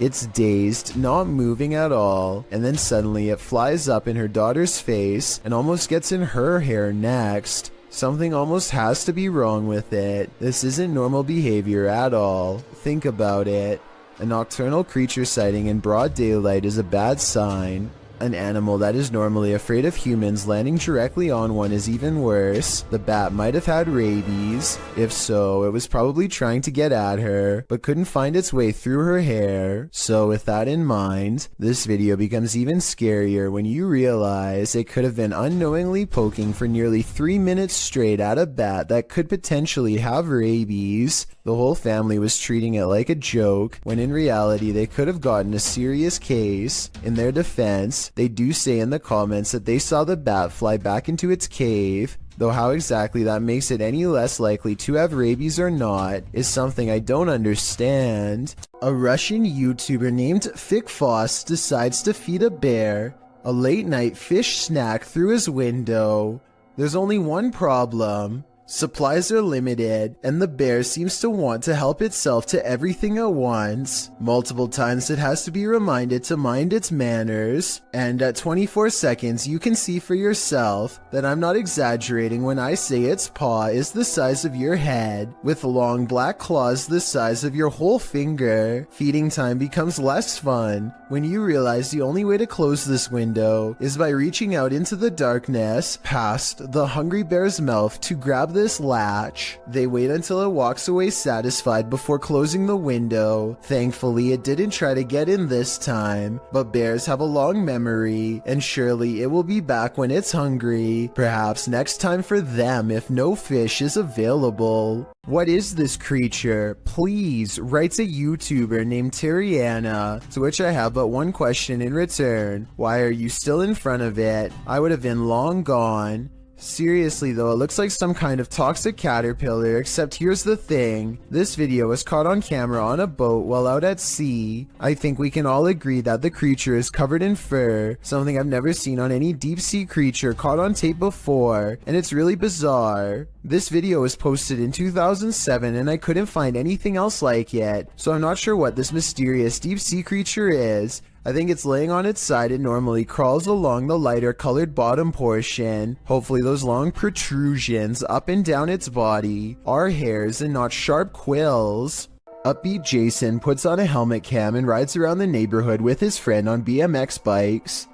[SPEAKER 1] It's dazed, not moving at all, and then suddenly it flies up in her daughter's face and almost gets in her hair next. Something almost has to be wrong with it. This isn't normal behavior at all. Think about it. A nocturnal creature sighting in broad daylight is a bad sign. An animal that is normally afraid of humans landing directly on one is even worse. The bat might have had rabies. If so, it was probably trying to get at her, but couldn't find its way through her hair. So with that in mind, this video becomes even scarier when you realize it could have been unknowingly poking for nearly 3 minutes straight at a bat that could potentially have rabies. The whole family was treating it like a joke, when in reality they could have gotten a serious case. In their defense, they do say in the comments that they saw the bat fly back into its cave, though how exactly that makes it any less likely to have rabies or not is something I don't understand. A Russian YouTuber named Fikfoss decides to feed a bear a late night fish snack through his window. There's only one problem. Supplies are limited, and the bear seems to want to help itself to everything at once. Multiple times it has to be reminded to mind its manners, and at 24 seconds you can see for yourself that I'm not exaggerating when I say its paw is the size of your head, with long black claws the size of your whole finger. Feeding time becomes less fun when you realize the only way to close this window is by reaching out into the darkness past the hungry bear's mouth to grab this latch. They wait until it walks away satisfied before closing the window. Thankfully, it didn't try to get in this time, but bears have a long memory, and surely it will be back when it's hungry. Perhaps next time for them if no fish is available. What is this creature? Please, writes a YouTuber named Piranha, to which I have but one question in return. Why are you still in front of it? I would have been long gone. Seriously though, it looks like some kind of toxic caterpillar, except here's the thing. This video was caught on camera on a boat while out at sea. I think we can all agree that the creature is covered in fur, something I've never seen on any deep sea creature caught on tape before, and it's really bizarre. This video was posted in 2007 and I couldn't find anything else like it, so I'm not sure what this mysterious deep sea creature is. I think it's laying on its side and normally crawls along the lighter colored bottom portion. Hopefully those long protrusions up and down its body are hairs and not sharp quills. Upbeat Jason puts on a helmet cam and rides around the neighborhood with his friend on BMX bikes.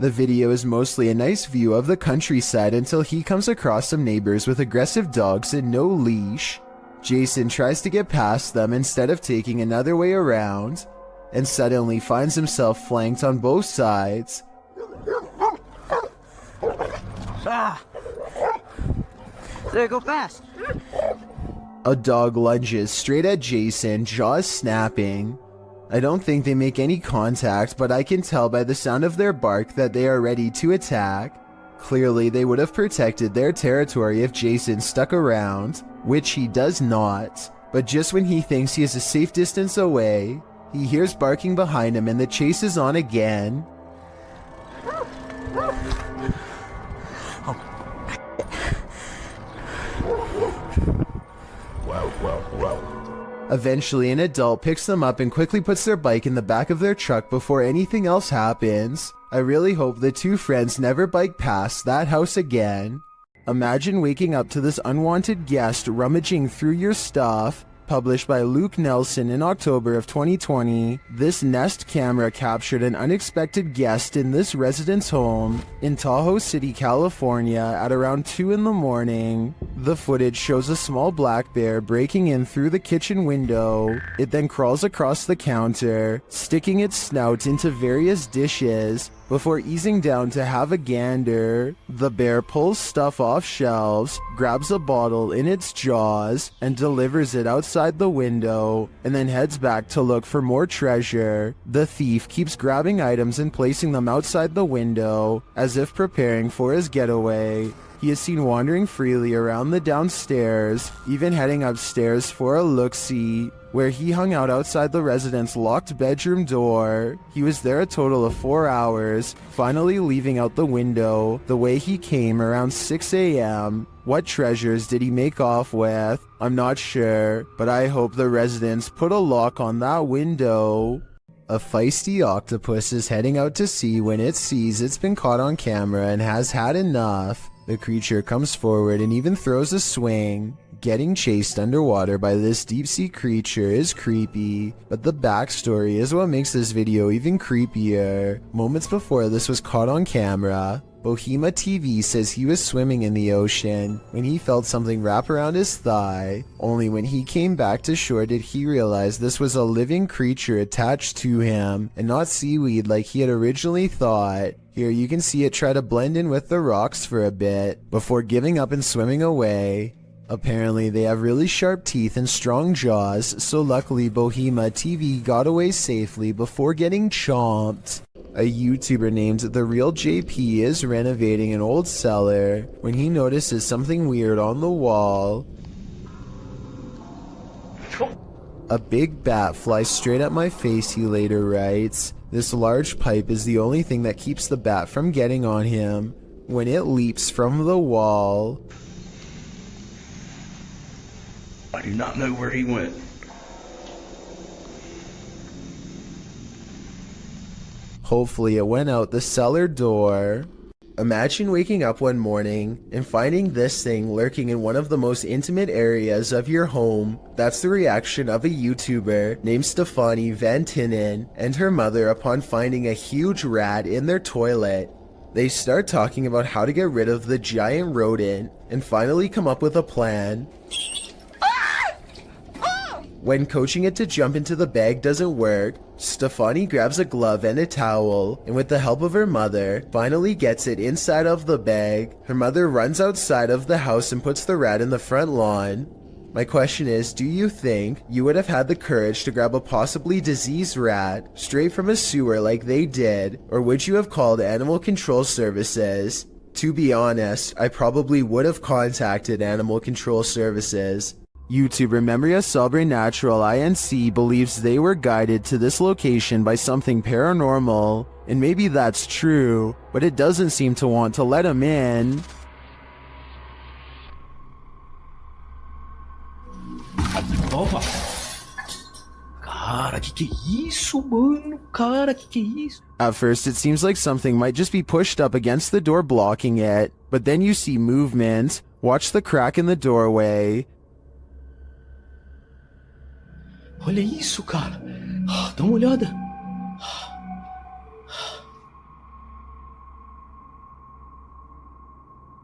[SPEAKER 1] The video is mostly a nice view of the countryside until he comes across some neighbors with aggressive dogs and no leash. Jason tries to get past them instead of taking another way around, and suddenly finds himself flanked on both sides.
[SPEAKER 3] Ah! There, go fast!
[SPEAKER 1] A dog lunges straight at Jason, jaws snapping. I don't think they make any contact, but I can tell by the sound of their bark that they are ready to attack. Clearly, they would have protected their territory if Jason stuck around, which he does not. But just when he thinks he is a safe distance away, he hears barking behind him and the chase is on again. Eventually, an adult picks them up and quickly puts their bike in the back of their truck before anything else happens. I really hope the two friends never bike past that house again. Imagine waking up to this unwanted guest rummaging through your stuff. Published by Luke Nelson in October of 2020, this Nest camera captured an unexpected guest in this resident's home in Tahoe City, California at around 2 in the morning. The footage shows a small black bear breaking in through the kitchen window. It then crawls across the counter, sticking its snout into various dishes before easing down to have a gander. The bear pulls stuff off shelves, grabs a bottle in its jaws, and delivers it outside the window, and then heads back to look for more treasure. The thief keeps grabbing items and placing them outside the window, as if preparing for his getaway. He is seen wandering freely around the downstairs, even heading upstairs for a look-see, where he hung out outside the resident's locked bedroom door. He was there a total of 4 hours, finally leaving out the window the way he came around 6 a.m. What treasures did he make off with? I'm not sure, but I hope the residents put a lock on that window. A feisty octopus is heading out to sea when it sees it's been caught on camera and has had enough. The creature comes forward and even throws a swing. Getting chased underwater by this deep-sea creature is creepy, but the backstory is what makes this video even creepier. Moments before this was caught on camera, Bohema TV says he was swimming in the ocean when he felt something wrap around his thigh. Only when he came back to shore did he realize this was a living creature attached to him, and not seaweed like he had originally thought. Here you can see it try to blend in with the rocks for a bit, before giving up and swimming away. Apparently they have really sharp teeth and strong jaws, so luckily Bohema TV got away safely before getting chomped. A YouTuber named The Real JP is renovating an old cellar when he notices something weird on the wall. A big bat flies straight at my face, he later writes. This large pipe is the only thing that keeps the bat from getting on him when it leaps from the wall.
[SPEAKER 12] I do not know where he went.
[SPEAKER 1] Hopefully it went out the cellar door. Imagine waking up one morning and finding this thing lurking in one of the most intimate areas of your home. That's the reaction of a YouTuber named Stefani Van Tinnen and her mother upon finding a huge rat in their toilet. They start talking about how to get rid of the giant rodent and finally come up with a plan. When coaching it to jump into the bag doesn't work, Stefani grabs a glove and a towel, and with the help of her mother, finally gets it inside of the bag. Her mother runs outside of the house and puts the rat in the front lawn. My question is, do you think you would have had the courage to grab a possibly diseased rat straight from a sewer like they did, or would you have called Animal Control Services? To be honest, I probably would have contacted Animal Control Services. YouTuber Memoria Sobrenatural INC believes they were guided to this location by something paranormal, and maybe that's true, but it doesn't seem to want to let him in.
[SPEAKER 12] Oh my God. Cara, que é isso, mano? Cara, que é isso?
[SPEAKER 1] At first, it seems like something might just be pushed up against the door blocking it, but then you see movement. Watch the crack in the doorway.
[SPEAKER 12] Olha isso, cara. Dá uma olhada.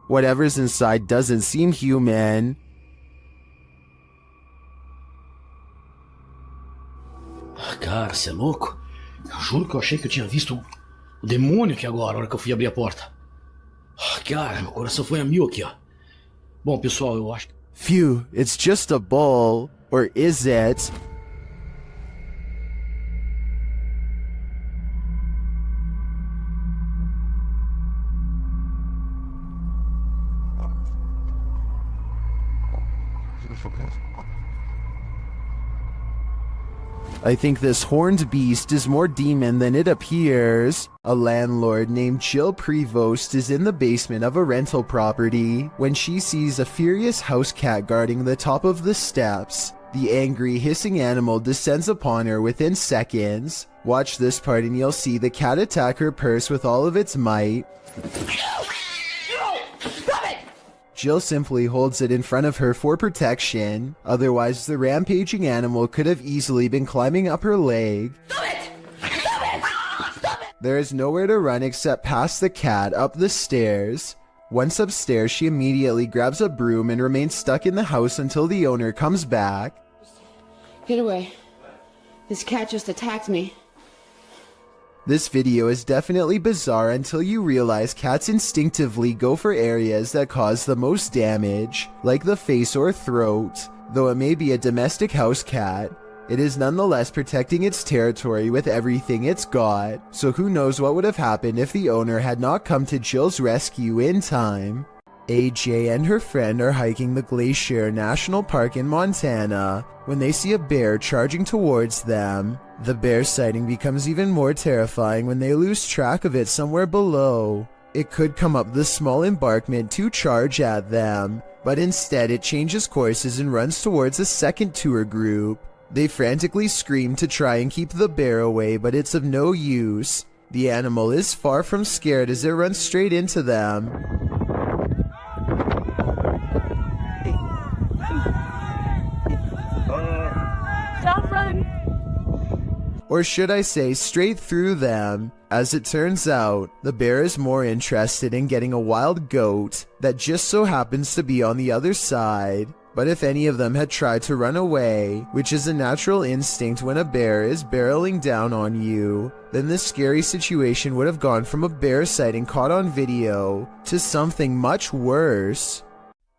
[SPEAKER 1] Whatever's inside doesn't seem human.
[SPEAKER 12] Cara, você é louco? Eu juro que eu achei que eu tinha visto o demônio aqui agora, na hora que eu fui abrir a porta. Cara, meu coração foi a mil aqui, ó. Bom, pessoal, eu acho que...
[SPEAKER 1] Phew, it's just a bull. Or is it? I think this horned beast is more demon than it appears. A landlord named Jill Prevost is in the basement of a rental property when she sees a furious house cat guarding the top of the steps. The angry, hissing animal descends upon her within seconds. Watch this part and you'll see the cat attack her purse with all of its might. Jill simply holds it in front of her for protection, otherwise the rampaging animal could have easily been climbing up her leg. There is nowhere to run except past the cat up the stairs. Once upstairs, she immediately grabs a broom and remains stuck in the house until the owner comes back.
[SPEAKER 14] Get away. This cat just attacked me.
[SPEAKER 1] This video is definitely bizarre until you realize cats instinctively go for areas that cause the most damage, like the face or throat. Though it may be a domestic house cat, it is nonetheless protecting its territory with everything it's got, so who knows what would have happened if the owner had not come to Jill's rescue in time. AJ and her friend are hiking the Glacier National Park in Montana when they see a bear charging towards them. The bear sighting becomes even more terrifying when they lose track of it somewhere below. It could come up the small embankment to charge at them, but instead it changes courses and runs towards a second tour group. They frantically scream to try and keep the bear away, but it's of no use. The animal is far from scared as it runs straight into them.
[SPEAKER 5] Stop running!
[SPEAKER 1] Or should I say straight through them. As it turns out, the bear is more interested in getting a wild goat that just so happens to be on the other side. But if any of them had tried to run away, which is a natural instinct when a bear is barreling down on you, then this scary situation would have gone from a bear sighting caught on video to something much worse.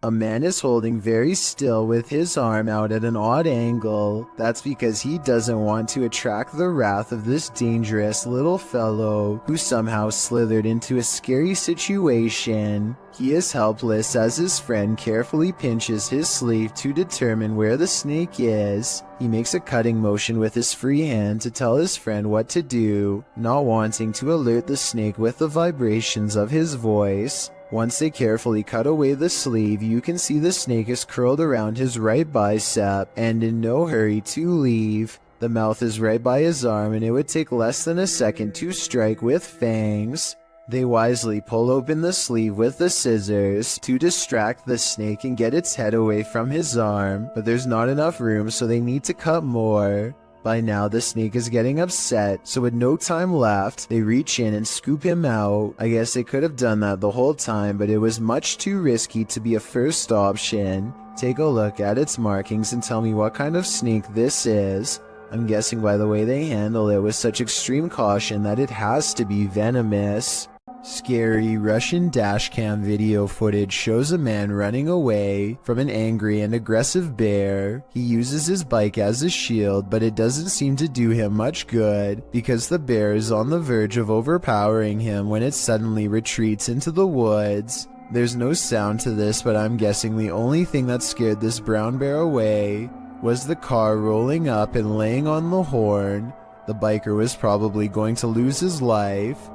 [SPEAKER 1] A man is holding very still with his arm out at an odd angle. That's because he doesn't want to attract the wrath of this dangerous little fellow who somehow slithered into a scary situation. He is helpless as his friend carefully pinches his sleeve to determine where the snake is. He makes a cutting motion with his free hand to tell his friend what to do, not wanting to alert the snake with the vibrations of his voice. Once they carefully cut away the sleeve, you can see the snake is curled around his right bicep and in no hurry to leave. The mouth is right by his arm and it would take less than a second to strike with fangs. They wisely pull open the sleeve with the scissors to distract the snake and get its head away from his arm, but there's not enough room so they need to cut more. By now, the snake is getting upset, so with no time left, they reach in and scoop him out. I guess they could have done that the whole time, but it was much too risky to be a first option. Take a look at its markings and tell me what kind of snake this is. I'm guessing by the way they handle it with such extreme caution that it has to be venomous. Scary Russian dashcam video footage shows a man running away from an angry and aggressive bear. He uses his bike as a shield, but it doesn't seem to do him much good because the bear is on the verge of overpowering him when it suddenly retreats into the woods. There's no sound to this, but I'm guessing the only thing that scared this brown bear away was the car rolling up and laying on the horn. The biker was probably going to lose his life.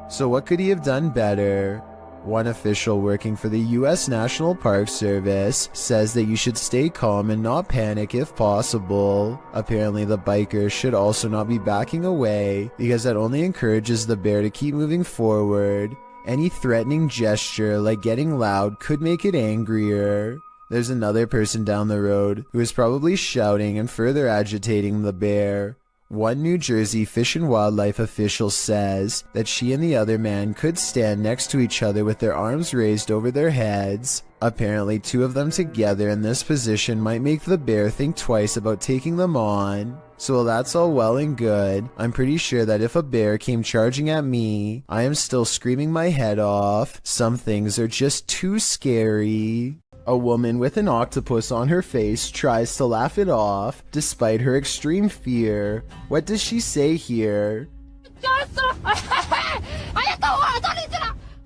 [SPEAKER 1] So what could he have done better? One official working for the U.S. National Park Service says that you should stay calm and not panic if possible. Apparently the biker should also not be backing away because that only encourages the bear to keep moving forward. Any threatening gesture like getting loud could make it angrier. There's another person down the road who is probably shouting and further agitating the bear. One New Jersey Fish and Wildlife official says that she and the other man could stand next to each other with their arms raised over their heads. Apparently 2 of them together in this position might make the bear think twice about taking them on. So while that's all well and good, I'm pretty sure that if a bear came charging at me, I am still screaming my head off. Some things are just too scary. A woman with an octopus on her face tries to laugh it off, despite her extreme fear. What does she say here?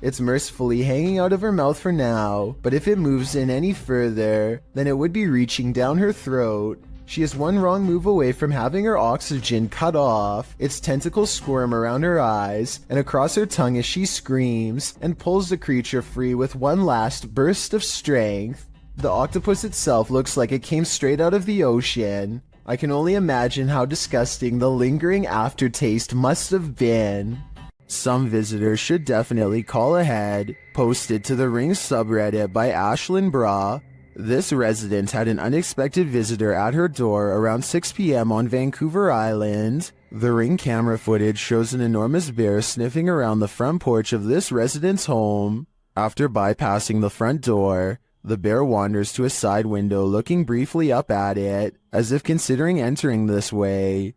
[SPEAKER 1] It's mercifully hanging out of her mouth for now, but if it moves in any further, then it would be reaching down her throat. She is one wrong move away from having her oxygen cut off. Its tentacles squirm around her eyes and across her tongue as she screams and pulls the creature free with one last burst of strength. The octopus itself looks like it came straight out of the ocean. I can only imagine how disgusting the lingering aftertaste must have been. Some visitors should definitely call ahead. Posted to the Ring subreddit by Ashlyn Bra. This resident had an unexpected visitor at her door around 6 p.m. on Vancouver Island. The Ring camera footage shows an enormous bear sniffing around the front porch of this resident's home. After bypassing the front door, the bear wanders to a side window looking briefly up at it, as if considering entering this way.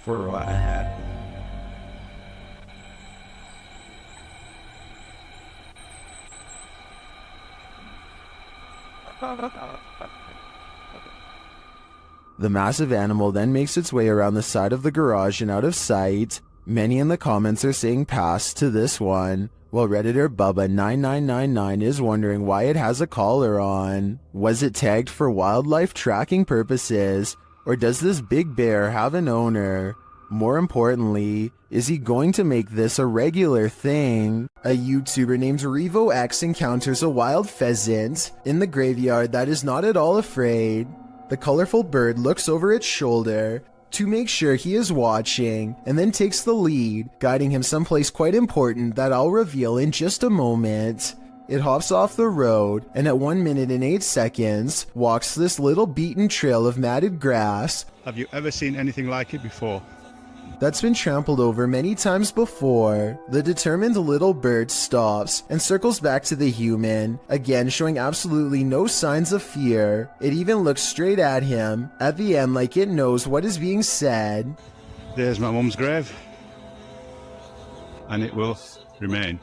[SPEAKER 15] For what I had.
[SPEAKER 1] The massive animal then makes its way around the side of the garage and out of sight. Many in the comments are saying pass to this one, while Redditor Bubba9999 is wondering why it has a collar on. Was it tagged for wildlife tracking purposes, or does this big bear have an owner? More importantly, is he going to make this a regular thing? A YouTuber named RevoX encounters a wild pheasant in the graveyard that is not at all afraid. The colorful bird looks over its shoulder to make sure he is watching, and then takes the lead, guiding him someplace quite important that I'll reveal in just a moment. It hops off the road, and at 1 minute and 8 seconds, walks this little beaten trail of matted grass.
[SPEAKER 16] Have you ever seen anything like it before?
[SPEAKER 1] That's been trampled over many times before. The determined little bird stops and circles back to the human, again showing absolutely no signs of fear. It even looks straight at him, at the end like it knows what is being said.
[SPEAKER 16] There's my mum's grave, and it will remain,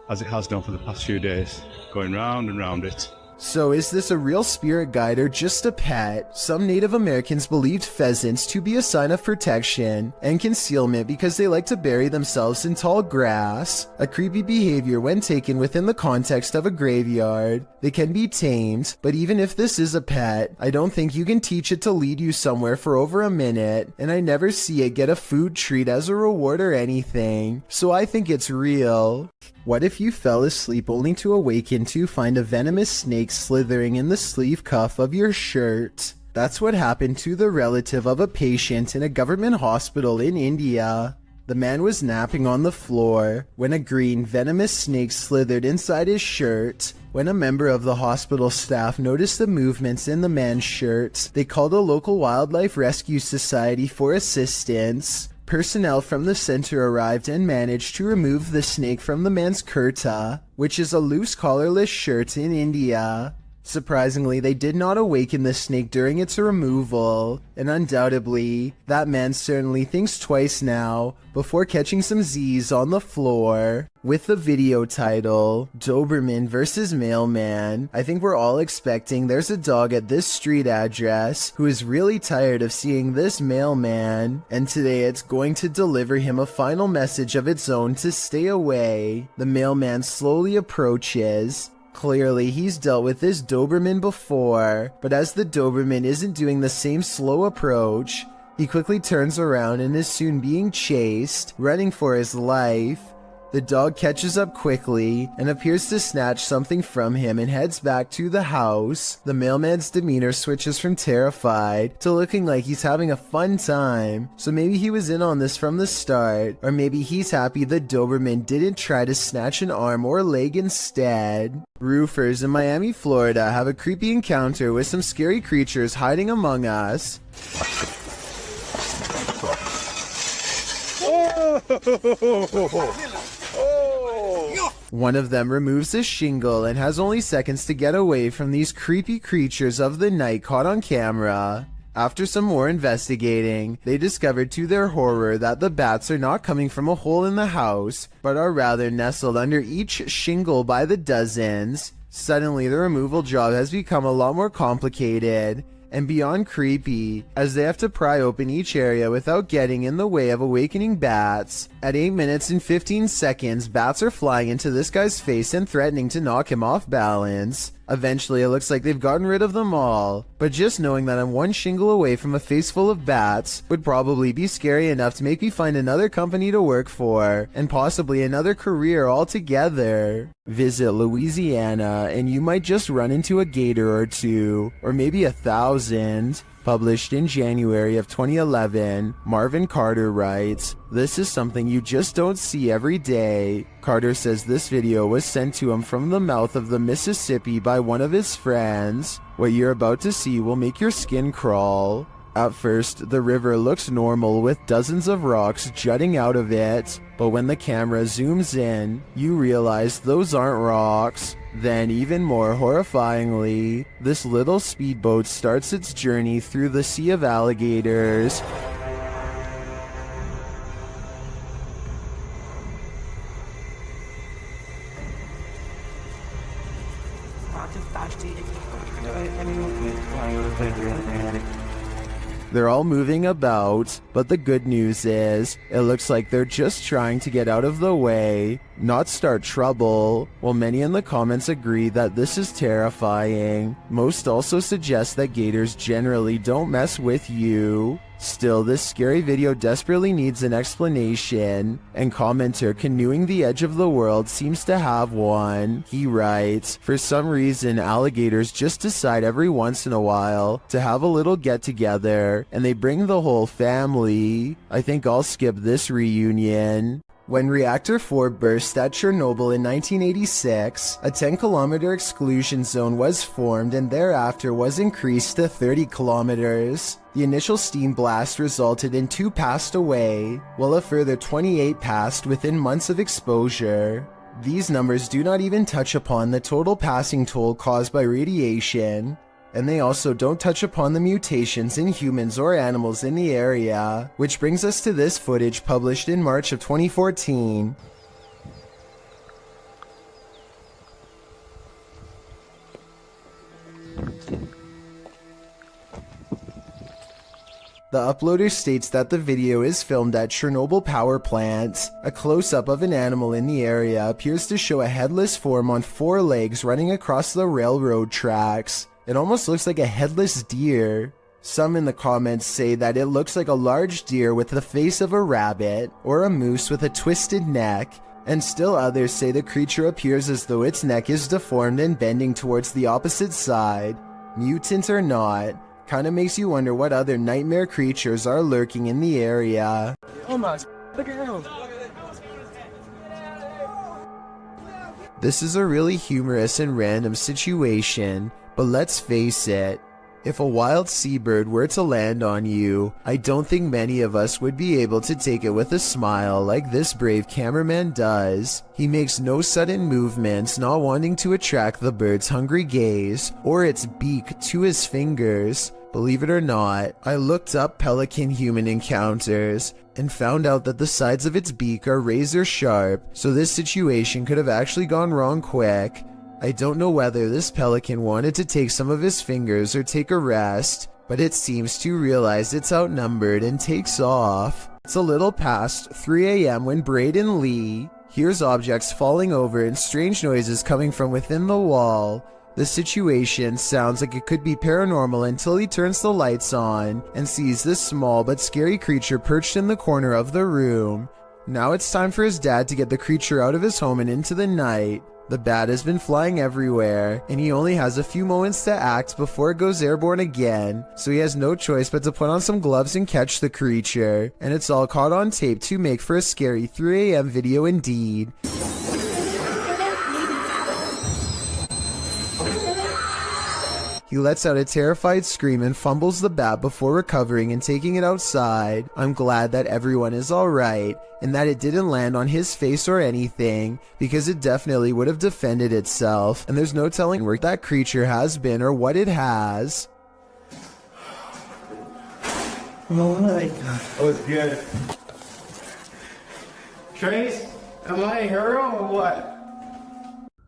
[SPEAKER 16] as it has done for the past few days, going round and round it.
[SPEAKER 1] So is this a real spirit guide or just a pet? Some Native Americans believed pheasants to be a sign of protection and concealment because they like to bury themselves in tall grass. A creepy behavior when taken within the context of a graveyard. They can be tamed, but even if this is a pet, I don't think you can teach it to lead you somewhere for over a minute, and I never see it get a food treat as a reward or anything, so I think it's real. What if you fell asleep only to awaken to find a venomous snake slithering in the sleeve cuff of your shirt? That's what happened to the relative of a patient in a government hospital in India. The man was napping on the floor when a green venomous snake slithered inside his shirt. When a member of the hospital staff noticed the movements in the man's shirt, they called a local wildlife rescue society for assistance. Personnel from the center arrived and managed to remove the snake from the man's kurta, which is a loose collarless shirt in India. Surprisingly, they did not awaken the snake during its removal, and undoubtedly, that man certainly thinks twice now before catching some Z's on the floor. With the video title, Doberman vs. Mailman, I think we're all expecting there's a dog at this street address who is really tired of seeing this mailman, and today it's going to deliver him a final message of its own to stay away. The mailman slowly approaches. Clearly, he's dealt with this Doberman before, but as the Doberman isn't doing the same slow approach, he quickly turns around and is soon being chased, running for his life. The dog catches up quickly and appears to snatch something from him and heads back to the house. The mailman's demeanor switches from terrified to looking like he's having a fun time. So maybe he was in on this from the start, or maybe he's happy the Doberman didn't try to snatch an arm or leg instead. Roofers in Miami, Florida have a creepy encounter with some scary creatures hiding among us. One of them removes a shingle and has only seconds to get away from these creepy creatures of the night caught on camera. After some more investigating, they discovered to their horror that the bats are not coming from a hole in the house, but are rather nestled under each shingle by the dozens. Suddenly, the removal job has become a lot more complicated and beyond creepy, as they have to pry open each area without getting in the way of awakening bats. At 8 minutes and 15 seconds, bats are flying into this guy's face and threatening to knock him off balance. Eventually, it looks like they've gotten rid of them all, but just knowing that I'm one shingle away from a face full of bats would probably be scary enough to make me find another company to work for, and possibly another career altogether. Visit Louisiana, and you might just run into a gator or two, or maybe 1,000. Published in January of 2011, Marvin Carter writes, "This is something you just don't see every day." Carter says this video was sent to him from the mouth of the Mississippi by one of his friends. What you're about to see will make your skin crawl. At first, the river looks normal with dozens of rocks jutting out of it, but when the camera zooms in, you realize those aren't rocks. Then, even more horrifyingly, this little speedboat starts its journey through the sea of alligators. They're all moving about, but the good news is, it looks like they're just trying to get out of the way, not start trouble. While many in the comments agree that this is terrifying, most also suggest that gators generally don't mess with you. Still, this scary video desperately needs an explanation, and commenter Canoeing the Edge of the World seems to have one. He writes, "For some reason, alligators just decide every once in a while to have a little get-together, and they bring the whole family. I think I'll skip this reunion." When Reactor 4 burst at Chernobyl in 1986, a 10-kilometer exclusion zone was formed and thereafter was increased to 30 kilometers. The initial steam blast resulted in 2 passed away, while a further 28 passed within months of exposure. These numbers do not even touch upon the total passing toll caused by radiation, and they also don't touch upon the mutations in humans or animals in the area, which brings us to this footage published in March of 2014. The uploader states that the video is filmed at Chernobyl power plant. A close-up of an animal in the area appears to show a headless form on 4 legs running across the railroad tracks. It almost looks like a headless deer. Some in the comments say that it looks like a large deer with the face of a rabbit, or a moose with a twisted neck, and still others say the creature appears as though its neck is deformed and bending towards the opposite side. Mutant or not, kinda makes you wonder what other nightmare creatures are lurking in the area.
[SPEAKER 4] Oh my, look at him.
[SPEAKER 1] This is a really humorous and random situation, but let's face it, if a wild seabird were to land on you, I don't think many of us would be able to take it with a smile like this brave cameraman does. He makes no sudden movements, not wanting to attract the bird's hungry gaze or its beak to his fingers. Believe it or not, I looked up pelican-human encounters and found out that the sides of its beak are razor sharp, so this situation could have actually gone wrong quick. I don't know whether this pelican wanted to take some of his fingers or take a rest, but it seems to realize it's outnumbered and takes off. It's a little past 3 a.m. when Braden Lee hears objects falling over and strange noises coming from within the wall. The situation sounds like it could be paranormal until he turns the lights on and sees this small but scary creature perched in the corner of the room. Now it's time for his dad to get the creature out of his home and into the night. The bat has been flying everywhere, and he only has a few moments to act before it goes airborne again, so he has no choice but to put on some gloves and catch the creature, and it's all caught on tape to make for a scary 3 AM video indeed. He lets out a terrified scream and fumbles the bat before recovering and taking it outside. I'm glad that everyone is alright, and that it didn't land on his face or anything, because it definitely would have defended itself, and there's no telling where that creature has been or what it has.
[SPEAKER 2] Oh my god. Oh, it's good. Trace, am I a hero or what?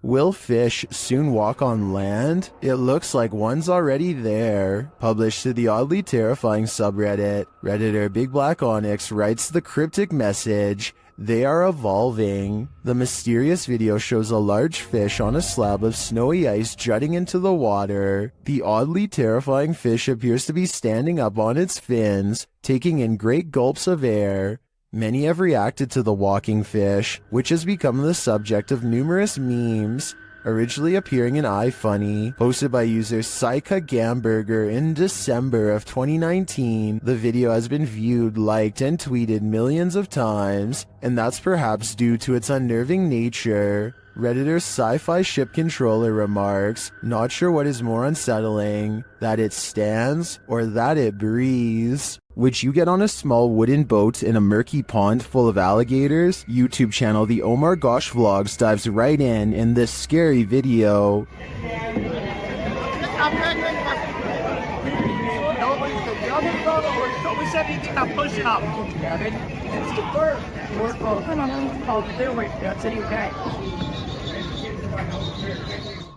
[SPEAKER 1] Will fish soon walk on land? It looks like one's already there. Published to the oddly terrifying subreddit, Redditor Big Black Onyx writes the cryptic message, "They are evolving." The mysterious video shows a large fish on a slab of snowy ice jutting into the water. The oddly terrifying fish appears to be standing up on its fins, taking in great gulps of air. Many have reacted to the walking fish, which has become the subject of numerous memes, originally appearing in iFunny, posted by user Saika Gamburger in December of 2019. The video has been viewed, liked, and tweeted millions of times, and that's perhaps due to its unnerving nature. Redditor Sci-Fi Ship Controller remarks, "Not sure what is more unsettling, that it stands or that it breathes." Would you get on a small wooden boat in a murky pond full of alligators? YouTube channel The Omar Gosh Vlogs dives right in this scary video.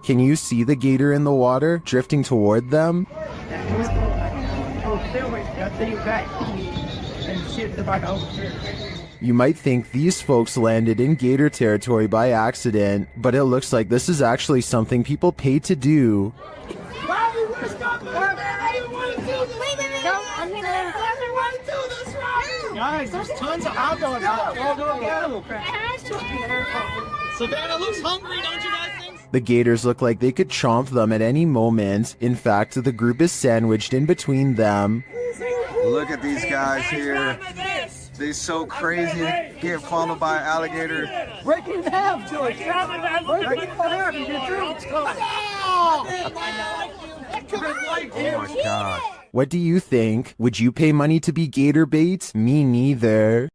[SPEAKER 1] Can you see the gator in the water, drifting toward them? You might think these folks landed in gator territory by accident, but it looks like this is actually something people pay to do.
[SPEAKER 2] Guys, there's tons of hot dogs out there. Savannah looks hungry, don't you guys think?
[SPEAKER 1] The gators look like they could chomp them at any moment. In fact, the group is sandwiched in between them.
[SPEAKER 15] Look at these guys here. They're so crazy. Getting followed by an alligator.
[SPEAKER 2] Break it in half, George. Break it in half and get through.
[SPEAKER 15] Oh my god.
[SPEAKER 1] What do you think? Would you pay money to be gator bait? Me neither.